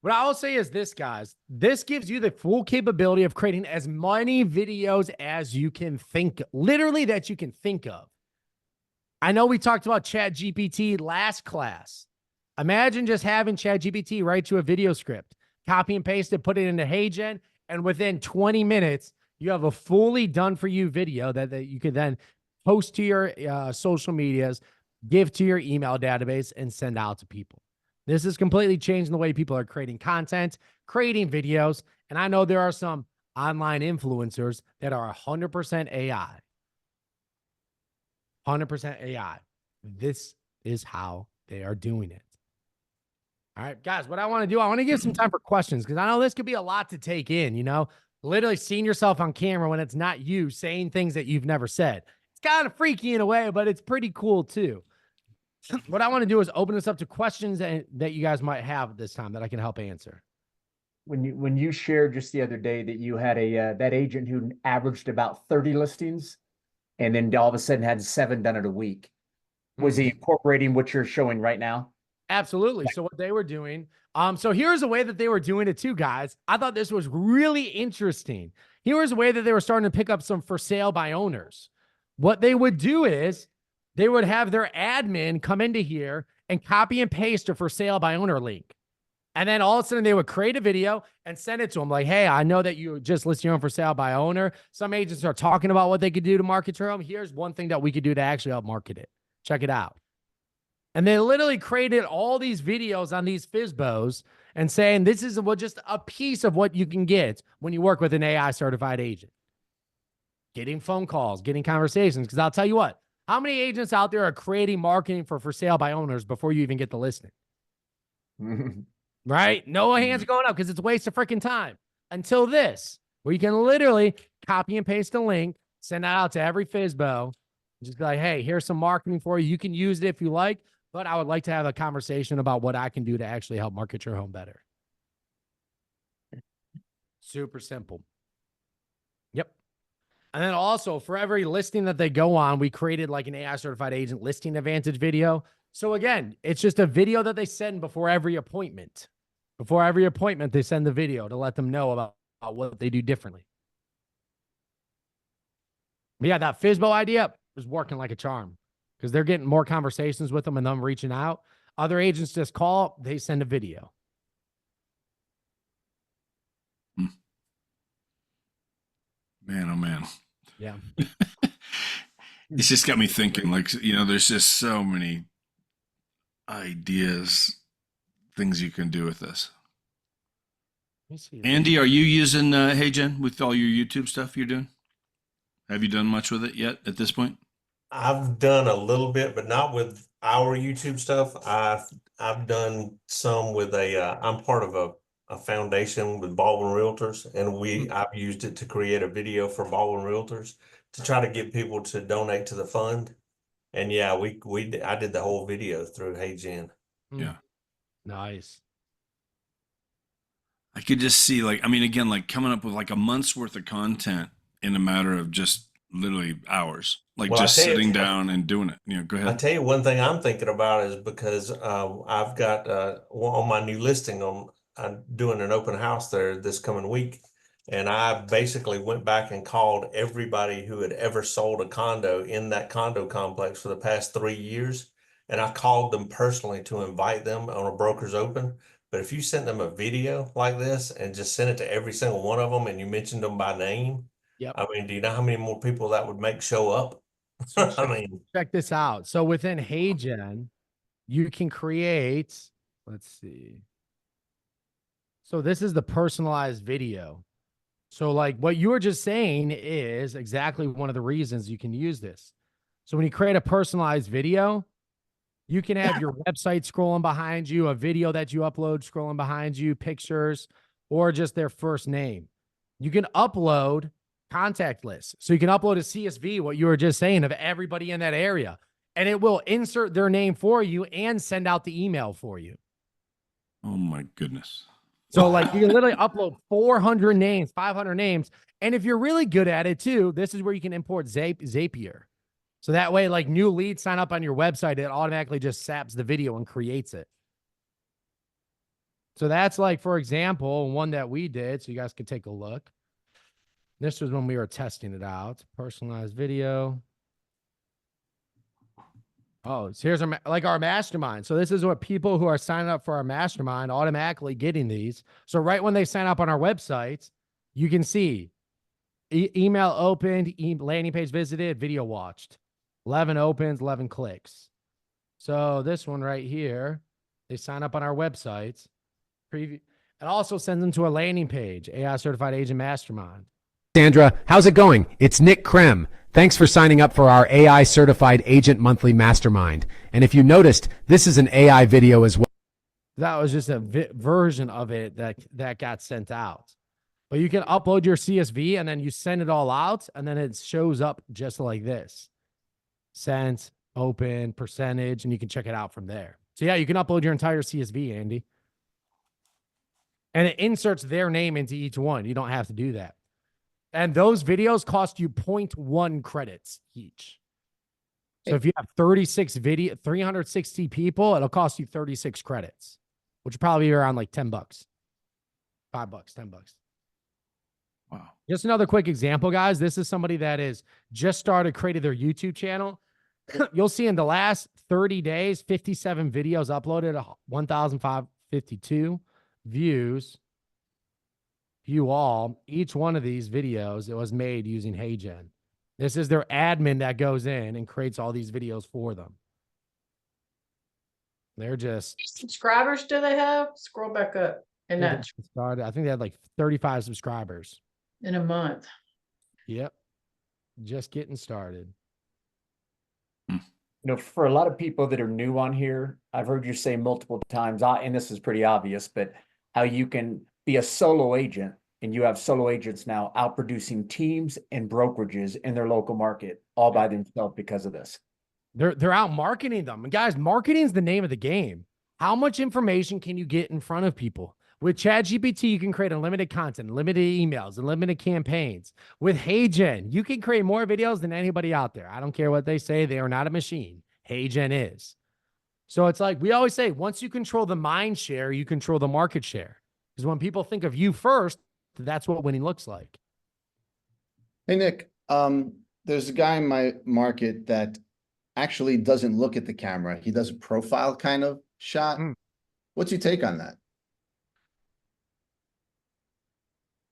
What I will say is this, guys, this gives you the full capability of creating as many videos as you can think, literally that you can think of. I know we talked about ChatGPT last class. Imagine just having ChatGPT write you a video script, copy and paste it, put it into HeyGen, and within 20 minutes, you have a fully done for you video that you can then post to your social medias, give to your email database, and send out to people. This is completely changing the way people are creating content, creating videos. And I know there are some online influencers that are 100% AI. 100% AI. This is how they are doing it. All right, guys, what I want to do, I want to give some time for questions because I know this could be a lot to take in, you know, literally seeing yourself on camera when it's not you saying things that you've never said. It's kind of freaky in a way, but it's pretty cool too. What I want to do is open this up to questions that you guys might have this time that I can help answer. When you shared just the other day that you had that agent who averaged about 30 listings and then all of a sudden had 7 done in a week, was he incorporating what you're showing right now? Absolutely. So what they were doing, so here's a way that they were doing it too, guys. I thought this was really interesting. Here's a way that they were starting to pick up some for sale by owners. What they would do is they would have their admin come into here and copy and paste a for sale by owner link. And then all of a sudden they would create a video and send it to them like, hey, I know that you just listed your home for sale by owner. Some agents are talking about what they could do to market your home. Here's one thing that we could do to actually help market it. Check it out. And they literally created all these videos on these FSBOs and saying this is just a piece of what you can get when you work with an AI certified agent. Getting phone calls, getting conversations. Because I'll tell you what, how many agents out there are creating marketing for sale by owners before you even get the listing? Right? No hands going up because it's a waste of freaking time. Until this, where you can literally copy and paste a link, send that out to every FSBO, just be like, hey, here's some marketing for you. You can use it if you like, but I would like to have a conversation about what I can do to actually help market your home better. Super simple. Yep. And then also for every listing that they go on, we created like an AI certified agent listing advantage video. So again, it's just a video that they send before every appointment. Before every appointment, they send the video to let them know about what they do differently. But yeah, that FSBO idea is working like a charm because they're getting more conversations with them and them reaching out. Other agents just call, they send a video. Man, oh man. Yeah. It's just got me thinking, like, there's just so many ideas, things you can do with this. Andy, are you using HeyGen with all your YouTube stuff you're doing? Have you done much with it yet at this point? I've done a little bit, but not with our YouTube stuff. I've done some with I'm part of a foundation with Baldwin Realtors, and I've used it to create a video for Baldwin Realtors to try to get people to donate to the fund. And yeah, I did the whole video through HeyGen. Yeah. Nice. I could just see, like, I mean, again, like coming up with like a month's worth of content in a matter of just literally hours, like just sitting down and doing it. Go ahead. I tell you, one thing I'm thinking about is because I've got on my new listing I'm doing an open house there this coming week. And I basically went back and called everybody who had ever sold a condo in that condo complex for the past 3 years. And I called them personally to invite them on a broker's open. But if you sent them a video like this and just sent it to every single one of them and you mentioned them by name, I mean, do you know how many more people that would make show up? I mean, check this out. So within HeyGen, you can create, let's see. So this is the personalized video. So like what you were just saying is exactly one of the reasons you can use this. So when you create a personalized video, you can have your website scrolling behind you, a video that you upload scrolling behind you, pictures, or just their first name. You can upload contact lists. So you can upload a CSV, what you were just saying, of everybody in that area, and it will insert their name for you and send out the email for you. Oh my goodness. So like you can literally upload 400 names, 500 names. And if you're really good at it too, this is where you can import Zapier. So that way, like new leads sign up on your website, it automatically just saps the video and creates it. So that's like, for example, one that we did. So you guys can take a look. This was when we were testing it out. Personalized video. Oh, so here's our mastermind. So this is what people who are signing up for our mastermind automatically getting these. So right when they sign up on our website, you can see email opened, landing page visited, video watched. 11 opens, 11 clicks. So this one right here, they sign up on our website. Preview. It also sends them to a landing page, AI Certified Agent Mastermind. Sandra, how's it going? It's Nick Krem. Thanks for signing up for our AI Certified Agent Monthly Mastermind. And if you noticed, this is an AI video as well. That was just a version of it that got sent out. But you can upload your CSV and then you send it all out and then it shows up just like this. Sent, open, percentage, and you can check it out from there. So yeah, you can upload your entire CSV, Andy. And it inserts their name into each one. You don't have to do that. And those videos cost you 0.1 credits each. So if you have 360 people, it'll cost you 36 credits, which will probably be around like $10, $5, $10. Wow. Just another quick example, guys. This is somebody that is just started creating their YouTube channel. You'll see in the last 30 days, 57 videos uploaded, 1,552. views, view all. Each one of these videos, it was made using HeyGen. This is their admin that goes in and creates all these videos for them. They're just Subscribers do they have? Scroll back up. And that started. I think they had like 35 subscribers in a month. Yep. Just getting started. You know, for a lot of people that are new on here, I've heard you say multiple times, and this is pretty obvious, but how you can be a solo agent, and you have solo agents now outproducing teams and brokerages in their local market all by themselves because of this. They're out marketing them. And guys, marketing is the name of the game. How much information can you get in front of people? With ChatGPT, you can create unlimited content, limited emails, unlimited campaigns. With HeyGen, you can create more videos than anybody out there. I don't care what they say. They are not a machine. HeyGen is. So it's like we always say, once you control the mind share, you control the market share. Because when people think of you first, that's what winning looks like. Hey, Nick, there's a guy in my market that actually doesn't look at the camera. He does a profile kind of shot. What's your take on that?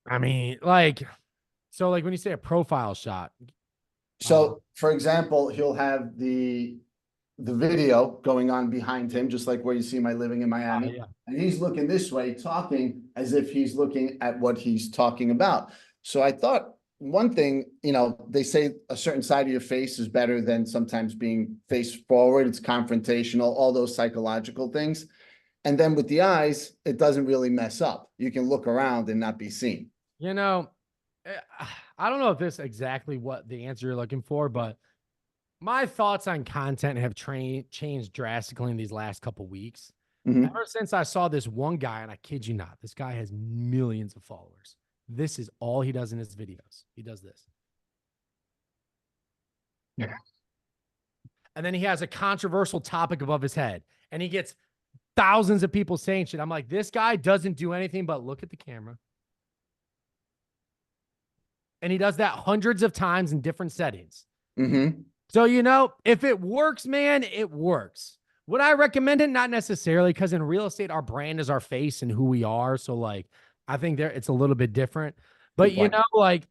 I mean, like, so like when you say a profile shot. So for example, he'll have the video going on behind him, just like where you see my living in Miami. And he's looking this way, talking as if he's looking at what he's talking about. So I thought one thing, you know, they say a certain side of your face is better than sometimes being face forward. It's confrontational, all those psychological things. And then with the eyes, it doesn't really mess up. You can look around and not be seen. You know, I don't know if this is exactly what the answer you're looking for, but my thoughts on content have changed drastically in these last couple weeks. Ever since I saw this one guy, and I kid you not, this guy has millions of followers. This is all he does in his videos. He does this. Yeah. And then he has a controversial topic above his head, and he gets thousands of people saying shit. I'm like, this guy doesn't do anything but look at the camera. And he does that hundreds of times in different settings. So, you know, if it works, man, it works. Would I recommend it? Not necessarily, because in real estate, our brand is our face and who we are. So, like, I think it's a little bit different. But, you know, like,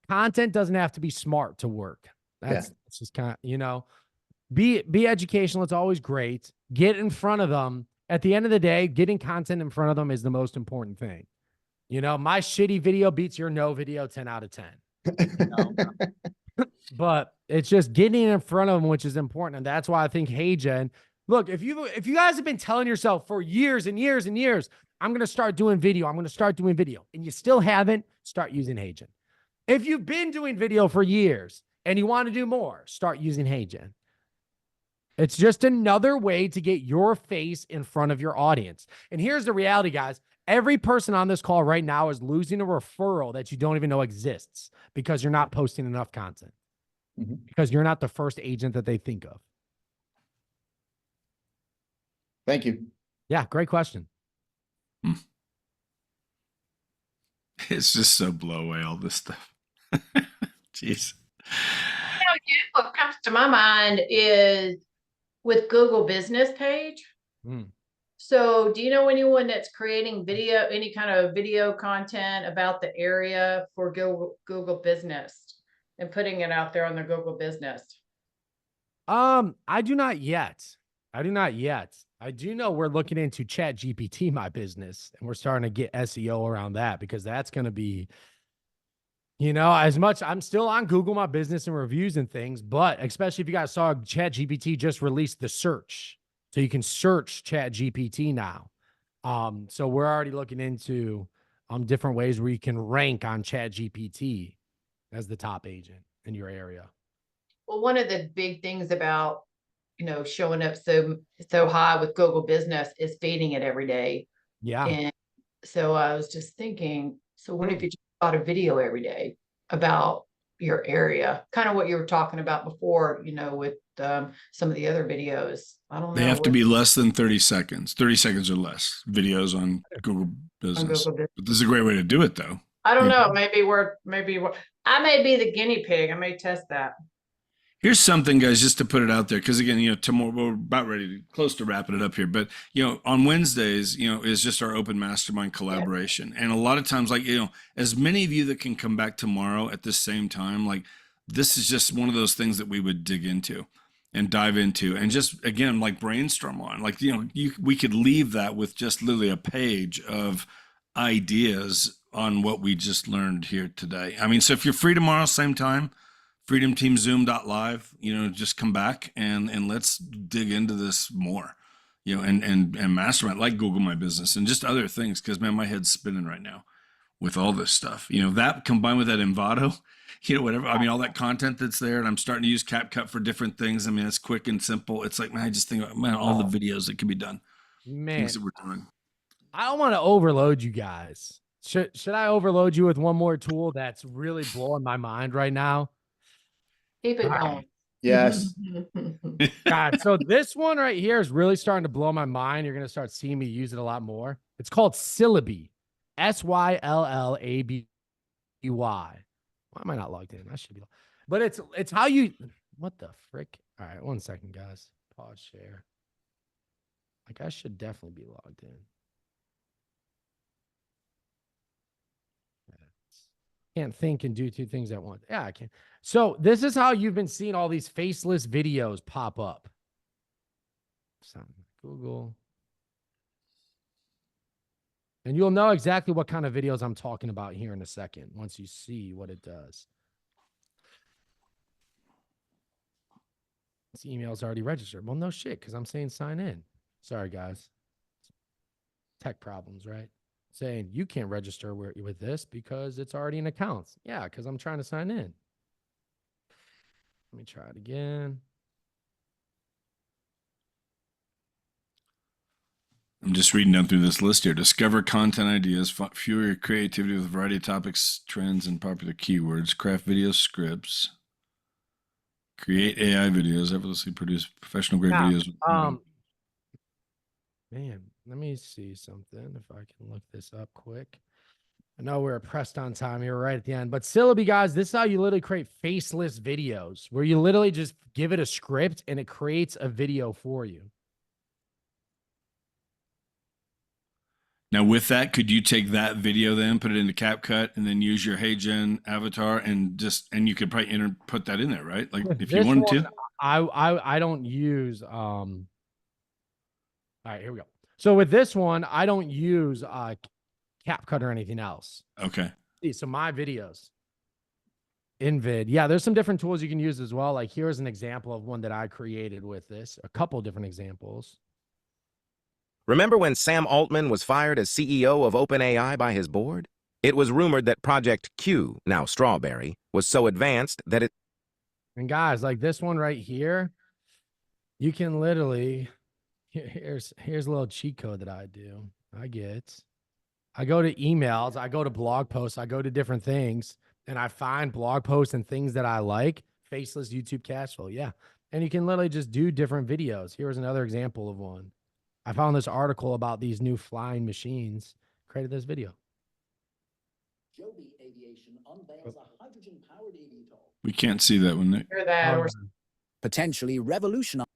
content doesn't have to be smart to work. That's just kind of, you know, be educational. It's always great. Get in front of them. At the end of the day, getting content in front of them is the most important thing. You know, my shitty video beats your no video 10 out of 10. You know? But it's just getting in front of them, which is important. And that's why I think HeyGen, look, if you guys have been telling yourself for years and years and years, I'm going to start doing video, I'm going to start doing video, and you still haven't, start using HeyGen. If you've been doing video for years and you want to do more, start using HeyGen. It's just another way to get your face in front of your audience. And here's the reality, guys. Every person on this call right now is losing a referral that you don't even know exists because you're not posting enough content, because you're not the first agent that they think of. Thank you. Yeah, great question. It's just so blow away, all this stuff. Jeez. You know, what comes to my mind is with Google Business Page. So do you know anyone that's creating video, any kind of video content about the area for Google Business and putting it out there on their Google Business? I do not yet. I do know we're looking into ChatGPT, my business, and we're starting to get SEO around that, because that's going to be, you know, as much I'm still on Google My Business and reviews and things, but especially if you guys saw ChatGPT just released the search. So you can search ChatGPT now. So we're already looking into different ways where you can rank on ChatGPT as the top agent in your area. Well, one of the big things about, you know, showing up so high with Google Business is feeding it every day. Yeah. And so I was just thinking, so what if you just got a video every day about your area? Kind of what you were talking about before, you know, with some of the other videos. I don't know. They have to be less than 30 seconds, 30 seconds or less videos on Google Business. But this is a great way to do it, though. I don't know. Maybe I may be the guinea pig. I may test that. Here's something, guys, just to put it out there, because again, tomorrow we're about ready, close to wrapping it up here. But on Wednesdays, is just our open mastermind collaboration, and a lot of times, like as many of you that can come back tomorrow at the same time, like this is just one of those things that we would dig into and dive into, and just again, like brainstorm on, like we could leave that with just literally a page of ideas on what we just learned here today. I mean, so if you're free tomorrow, same time. freedomteamzoom.live, just come back and let's dig into this more, and mastermind, like Google My Business and just other things. Cause man, my head's spinning right now with all this stuff, that combined with that Envato, whatever. I mean, all that content that's there, and I'm starting to use CapCut for different things. I mean, it's quick and simple. It's like, man, I just think, man, all the videos that can be done, man, things that we're doing. I don't want to overload you guys. Should I overload you with one more tool that's really blowing my mind right now? Keep it going. Yes. God, so this one right here is really starting to blow my mind. You're going to start seeing me use it a lot more. It's called Syllaby. Syllaby. Why am I not logged in? I should be. But it's how you. What the frick? All right, 1 second, guys. Pause share. Like I should definitely be logged in. Can't think and do two things at once. Yeah, I can. So this is how you've been seeing all these faceless videos pop up. Google. And you'll know exactly what kind of videos I'm talking about here in a second, once you see what it does. This email's already registered. Well, no shit, because I'm saying sign in. Sorry, guys. Tech problems, right? Saying you can't register with this because it's already in accounts. Yeah, because I'm trying to sign in. Let me try it again. I'm just reading down through this list here. Discover content ideas, fuel your creativity with a variety of topics, trends, and popular keywords. Craft video scripts. Create AI videos. Effortlessly produce professional grade videos. Man, let me see something if I can look this up quick. I know we're pressed on time here right at the end, but Syllaby, guys, this is how you literally create faceless videos where you literally just give it a script and it creates a video for you. Now, with that, could you take that video then, put it into CapCut, and then use your HeyGen avatar and you could probably put that in there, right? Like if you wanted to. I don't use all right, here we go. So with this one, I don't use CapCut or anything else. Okay. See, so my videos. Envid. Yeah, there's some different tools you can use as well. Like here's an example of one that I created with this. A couple different examples. Remember when Sam Altman was fired as CEO of OpenAI by his board? It was rumored that Project Q, now Strawberry, was so advanced that it... And guys, like this one right here, you can literally... Here's a little cheat code that I do. I go to emails, I go to blog posts, I go to different things, and I find blog posts and things that I like. Faceless YouTube cash flow. Yeah. And you can literally just do different videos. Here's another example of one. I found this article about these new flying machines, created this video. Joby Aviation unveils a hydrogen-powered eVTOL. We can't see that one, Nick. Hear that or Potentially revolutionize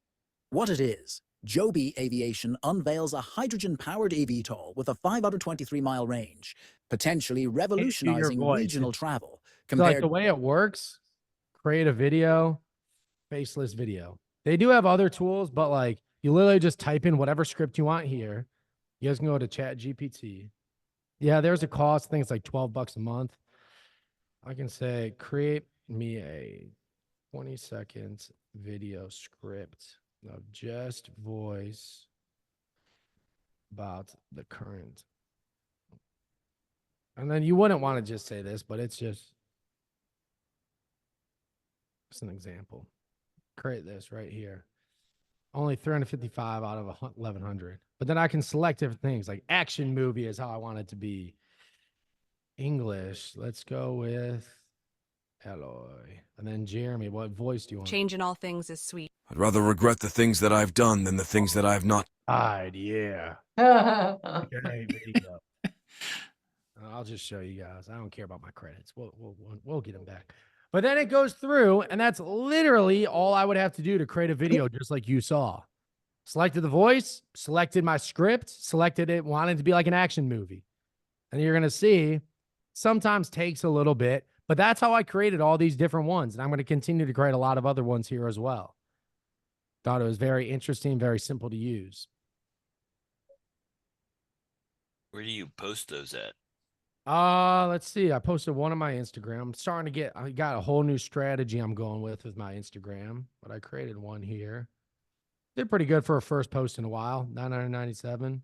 what it is. Joby Aviation unveils a hydrogen-powered eVTOL with a 523-mile range, potentially revolutionizing regional travel. So like the way it works, create a video, faceless video. They do have other tools, but like you literally just type in whatever script you want here. You guys can go to ChatGPT. Yeah, there's a cost. I think it's like $12 a month. I can say, create me a 20-second video script of just voice about the current. And then you wouldn't want to just say this, but it's just an example. Create this right here. Only 355 out of 1,100. But then I can select different things like action movie is how I want it to be. English. Let's go with Eloy. And then Jeremy, what voice do you want? Change in all things is sweet. I'd rather regret the things that I've done than the things that I've not. Yeah. Okay, video. I'll just show you guys. I don't care about my credits. We'll get them back. But then it goes through, and that's literally all I would have to do to create a video, just like you saw. Selected the voice, selected my script, selected it, wanted to be like an action movie. And you're going to see sometimes takes a little bit, but that's how I created all these different ones. And I'm going to continue to create a lot of other ones here as well. Thought it was very interesting, very simple to use. Where do you post those at? Let's see. I posted one on my Instagram. I got a whole new strategy I'm going with my Instagram, but I created one here. Did pretty good for a first post in a while, 997.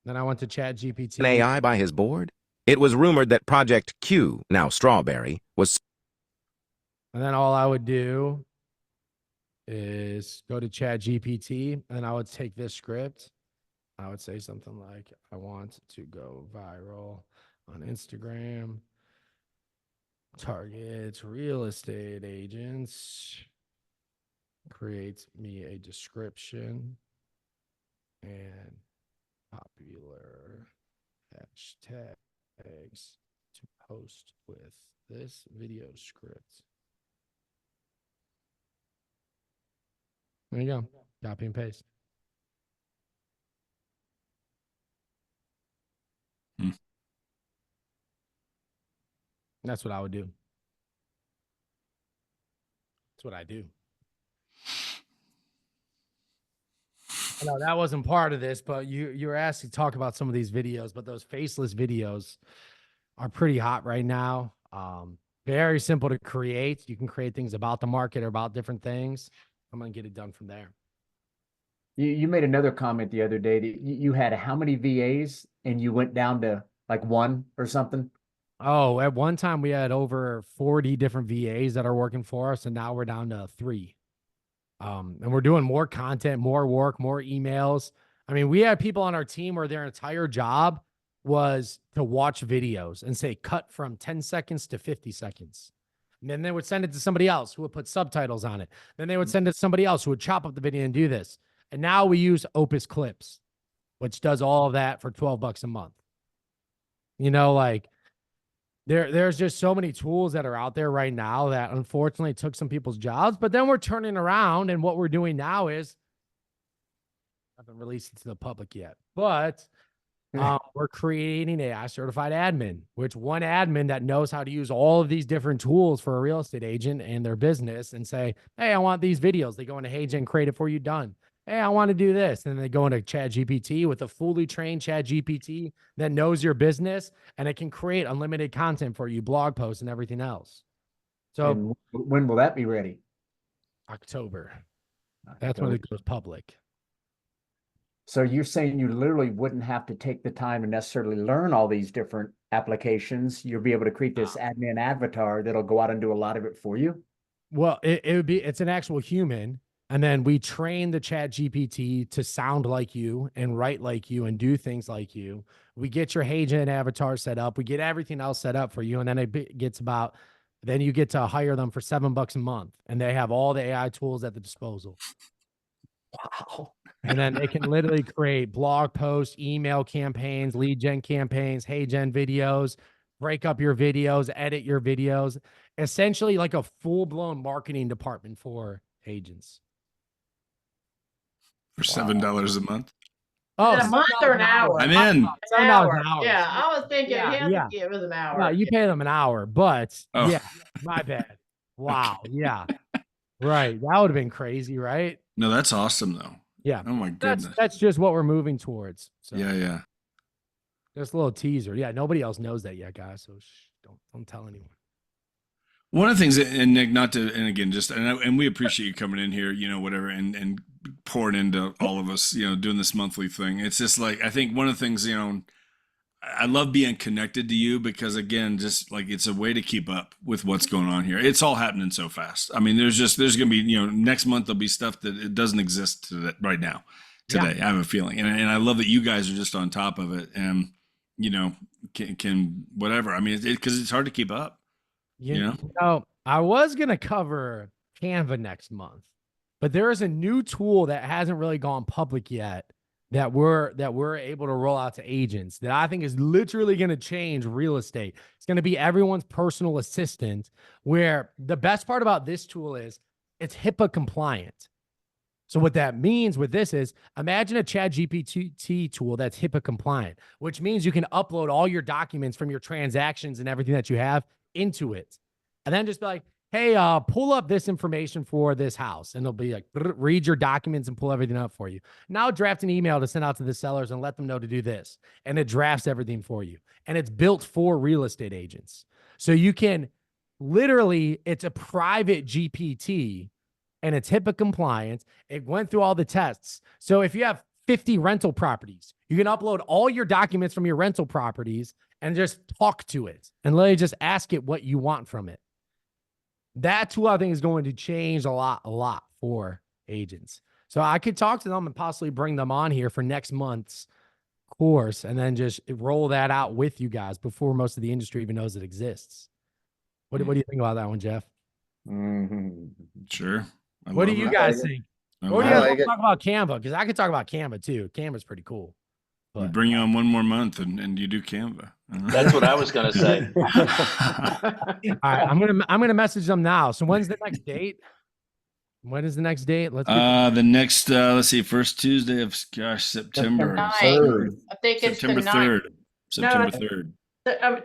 Then I went to ChatGPT. An AI by his board? It was rumored that Project Q, now Strawberry, was... And then all I would do is go to ChatGPT, and I would take this script. I would say something like, I want to go viral on Instagram. Targets real estate agents. Create me a description and popular hashtags to post with this video script. There you go. Copy and paste. That's what I would do. That's what I do. No, that wasn't part of this, but you were asked to talk about some of these videos, but those faceless videos are pretty hot right now. Very simple to create. You can create things about the market or about different things. I'm going to get it done from there. You made another comment the other day that you had how many VAs and you went down to like one or something? Oh, at one time we had over 40 different VAs that are working for us, and now we're down to 3. And we're doing more content, more work, more emails. I mean, we had people on our team where their entire job was to watch videos and say, cut from 10 seconds to 50 seconds. And then they would send it to somebody else who would put subtitles on it. Then they would send it to somebody else who would chop up the video and do this. And now we use Opus Clips, which does all of that for $12 a month. You know, like there's just so many tools that are out there right now that unfortunately took some people's jobs, but then we're turning around, and what we're doing now is, I haven't released it to the public yet, but we're creating AI certified admin, which one admin that knows how to use all of these different tools for a real estate agent and their business and say, hey, I want these videos. They go into HeyGen, create it for you, done. Hey, I want to do this. And then they go into ChatGPT with a fully trained ChatGPT that knows your business, and it can create unlimited content for you, blog posts and everything else. So and when will that be ready? October. That's when it goes public. So you're saying you literally wouldn't have to take the time to necessarily learn all these different applications. You'll be able to create this admin avatar that'll go out and do a lot of it for you? Well, it's an actual human. And then we train the ChatGPT to sound like you and write like you and do things like you. We get your HeyGen avatar set up. We get everything else set up for you. And then then you get to hire them for $7 a month. And they have all the AI tools at the disposal. Wow. And then they can literally create blog posts, email campaigns, lead gen campaigns, HeyGen videos, break up your videos, edit your videos. Essentially like a full-blown marketing department for agents. For $7 a month. Oh, a month or an hour? I'm in. $7 an hour. Yeah, I was thinking it was an hour. No, you pay them an hour, but yeah, my bad. Wow. Yeah. Right. That would have been crazy, right? No, that's awesome though. Yeah. Oh my goodness. That's just what we're moving towards. So. Yeah. Just a little teaser. Yeah. Nobody else knows that yet, guys. So don't tell anyone. One of the things, and Nick, and we appreciate you coming in here, whatever, and pouring into all of us, doing this monthly thing. It's just like, I think one of the things, I love being connected to you because, again, just like it's a way to keep up with what's going on here. It's all happening so fast. I mean, there's going to be, next month there'll be stuff that it doesn't exist right now, today. Yeah. I have a feeling. And I love that you guys are just on top of it and, can whatever. I mean, because it's hard to keep up. I was going to cover Canva next month, but there is a new tool that hasn't really gone public yet that we're able to roll out to agents that I think is literally going to change real estate. It's going to be everyone's personal assistant, where the best part about this tool is it's HIPAA compliant. So what that means with this is, imagine a ChatGPT tool that's HIPAA compliant, which means you can upload all your documents from your transactions and everything that you have into it. And then just be like, hey, pull up this information for this house. And it'll be like, read your documents and pull everything up for you. Now draft an email to send out to the sellers and let them know to do this. And it drafts everything for you. And it's built for real estate agents. So you can literally, it's a private GPT and it's HIPAA compliant. It went through all the tests. So if you have 50 rental properties, you can upload all your documents from your rental properties and just talk to it and literally just ask it what you want from it. That tool, I think, is going to change a lot for agents. So I could talk to them and possibly bring them on here for next month's course and then just roll that out with you guys before most of the industry even knows it exists. What do you think about that one, Jeff? Sure. What do you guys think? What do you guys want to talk about Canva? Because I could talk about Canva too. Canva's pretty cool. We bring you on one more month and you do Canva. That's what I was gonna say. All right, I'm gonna message them now. So when's the next date? When is the next date? Let's see, first Tuesday of September. I think it's September 3rd. September 3rd.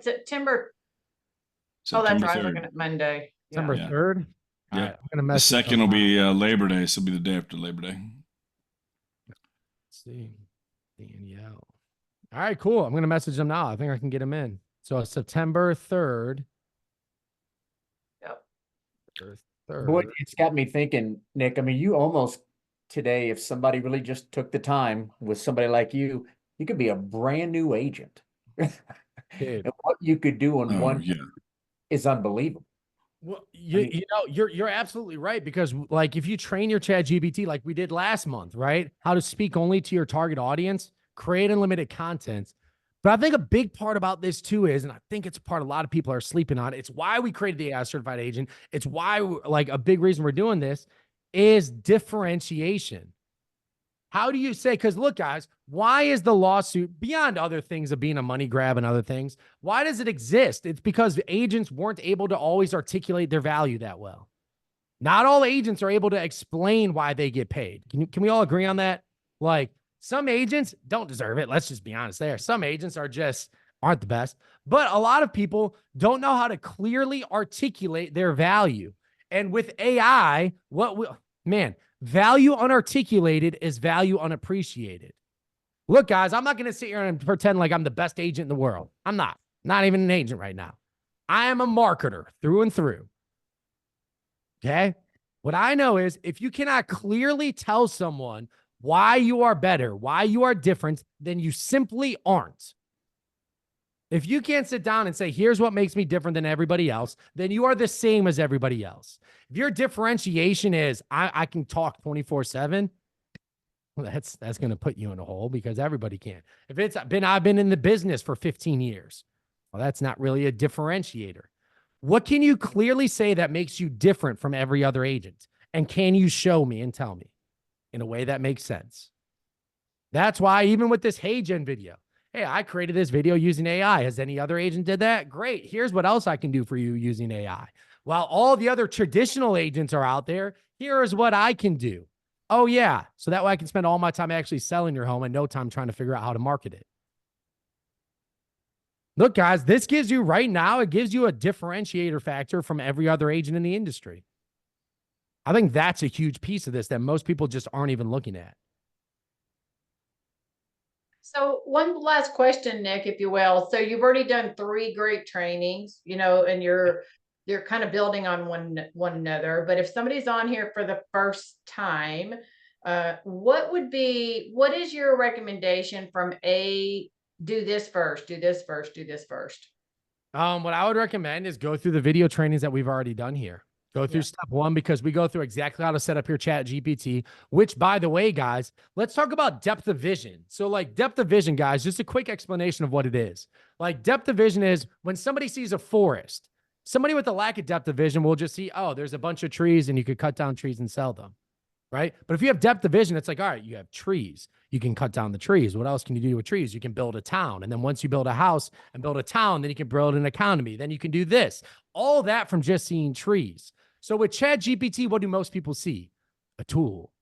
September. Oh, that's right. I'm looking at Monday. September 3rd. Yeah. Right, I'm gonna message the second will be Labor Day, so it'll be the day after Labor Day. Let's see. Danielle. All right, cool. I'm going to message them now. I think I can get them in. So September 3rd. Yep. 3rd. Boy, it's got me thinking, Nick. I mean, you almost today, if somebody really just took the time with somebody like you could be a brand new agent. And what you could do in one is unbelievable. Well, you're absolutely right, because like if you train your ChatGPT like we did last month, right? How to speak only to your target audience, create unlimited content. But I think a big part about this too is, and I think it's a part a lot of people are sleeping on, it's why we created the AI certified agent. It's why like a big reason we're doing this is differentiation. How do you say, because look, guys, why is the lawsuit, beyond other things of being a money grab and other things, why does it exist? It's because agents weren't able to always articulate their value that well. Not all agents are able to explain why they get paid. Can we all agree on that? Like, some agents don't deserve it. Let's just be honest there. Some agents aren't the best, but a lot of people don't know how to clearly articulate their value. And with AI, value unarticulated is value unappreciated. Look, guys, I'm not going to sit here and pretend like I'm the best agent in the world. I'm not even an agent right now. I am a marketer through and through. Okay. What I know is if you cannot clearly tell someone why you are better, why you are different, then you simply aren't. If you can't sit down and say, here's what makes me different than everybody else, then you are the same as everybody else. If your differentiation is, I can talk 24/7, well, that's going to put you in a hole, because everybody can. If it's I've been in the business for 15 years, well, that's not really a differentiator. What can you clearly say that makes you different from every other agent? And can you show me and tell me in a way that makes sense? That's why even with this HeyGen video, hey, I created this video using AI. Has any other agent did that? Great. Here's what else I can do for you using AI. While all the other traditional agents are out there, here is what I can do. Oh, yeah. So that way I can spend all my time actually selling your home and no time trying to figure out how to market it. Look, guys, this gives you right now, it gives you a differentiator factor from every other agent in the industry. I think that's a huge piece of this that most people just aren't even looking at. So one last question, Nick, if you will. So you've already done 3 great trainings, and you're kind of building on one another. But if somebody's on here for the first time, what is your recommendation from do this first, do this first, do this first? What I would recommend is go through the video trainings that we've already done here. Go through step 1, because we go through exactly how to set up your ChatGPT, which, by the way, guys, let's talk about depth of vision. So like depth of vision, guys, just a quick explanation of what it is. Like depth of vision is when somebody sees a forest, somebody with a lack of depth of vision will just see, oh, there's a bunch of trees and you could cut down trees and sell them, right? But if you have depth of vision, it's like, all right, you have trees. You can cut down the trees. What else can you do with trees? You can build a town. And then once you build a house and build a town, then you can build an economy. Then you can do this. All that from just seeing trees. So with ChatGPT, what do most people see? A tool.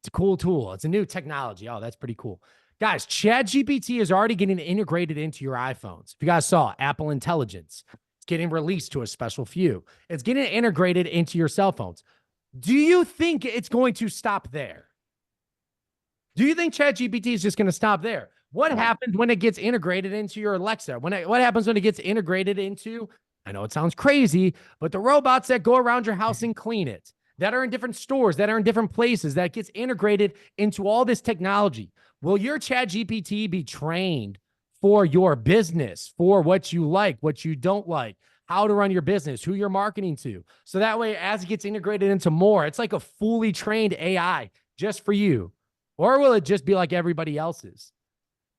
It's a cool tool. It's a new technology. Oh, that's pretty cool. Guys, ChatGPT is already getting integrated into your iPhones. If you guys saw Apple Intelligence, it's getting released to a special few. It's getting integrated into your cell phones. Do you think it's going to stop there? Do you think ChatGPT is just going to stop there? What happens when it gets integrated into your Alexa? What happens when it gets integrated into, I know it sounds crazy, but the robots that go around your house and clean it, that are in different stores, that are in different places, that gets integrated into all this technology? Will your ChatGPT be trained for your business, for what you like, what you don't like, how to run your business, who you're marketing to? So that way, as it gets integrated into more, it's like a fully trained AI just for you. Or will it just be like everybody else's,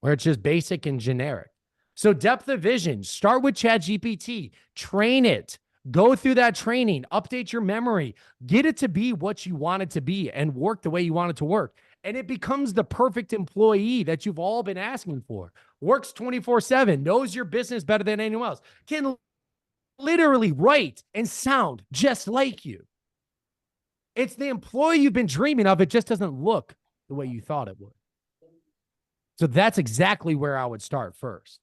where it's just basic and generic? So depth of vision, start with ChatGPT, train it, go through that training, update your memory, get it to be what you want it to be and work the way you want it to work. And it becomes the perfect employee that you've all been asking for. Works 24/7, knows your business better than anyone else, can literally write and sound just like you. It's the employee you've been dreaming of. It just doesn't look the way you thought it would. So that's exactly where I would start first.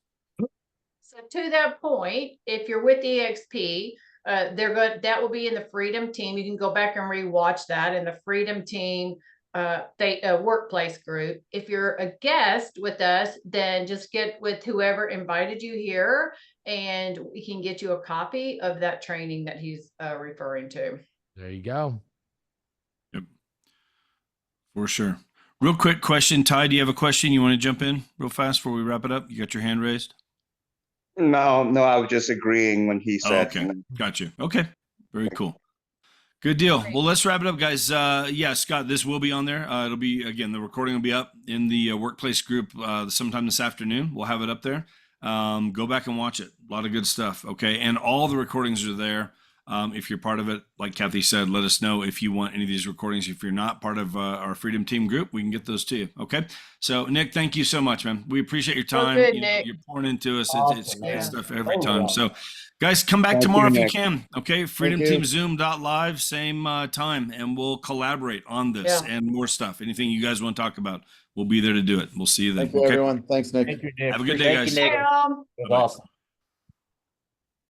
So to that point, if you're with EXP, that will be in the Freedom Team. You can go back and rewatch that in the Freedom Team workplace group. If you're a guest with us, then just get with whoever invited you here, and we can get you a copy of that training that he's referring to. There you go. Yep, for sure. Real quick question, Ty, do you have a question you want to jump in real fast before we wrap it up? You got your hand raised? No, I was just agreeing when he said. Oh, okay, got you. Okay, very cool. Good deal. Well, let's wrap it up, guys. Yeah, Scott, this will be on there. It'll be, again, the recording will be up in the workplace group sometime this afternoon. We'll have it up there. Go back and watch it. A lot of good stuff. Okay. And all the recordings are there. If you're part of it, like Kathy said, let us know if you want any of these recordings. If you're not part of our Freedom Team group, we can get those to you. Okay. So, Nick, thank you so much, man. We appreciate your time. Good, you're pouring into us. Awesome, it's great man. stuff every time. So, guys, come back tomorrow if you can. Okay. FreedomTeamZoom.live, same time, and we'll collaborate on this and more stuff. Anything you guys want to talk about, we'll be there to do it. We'll see you then. Thank you, everyone. Thanks, Nick. Thank you, Nick. Have a good day, guys. Hey, It was awesome.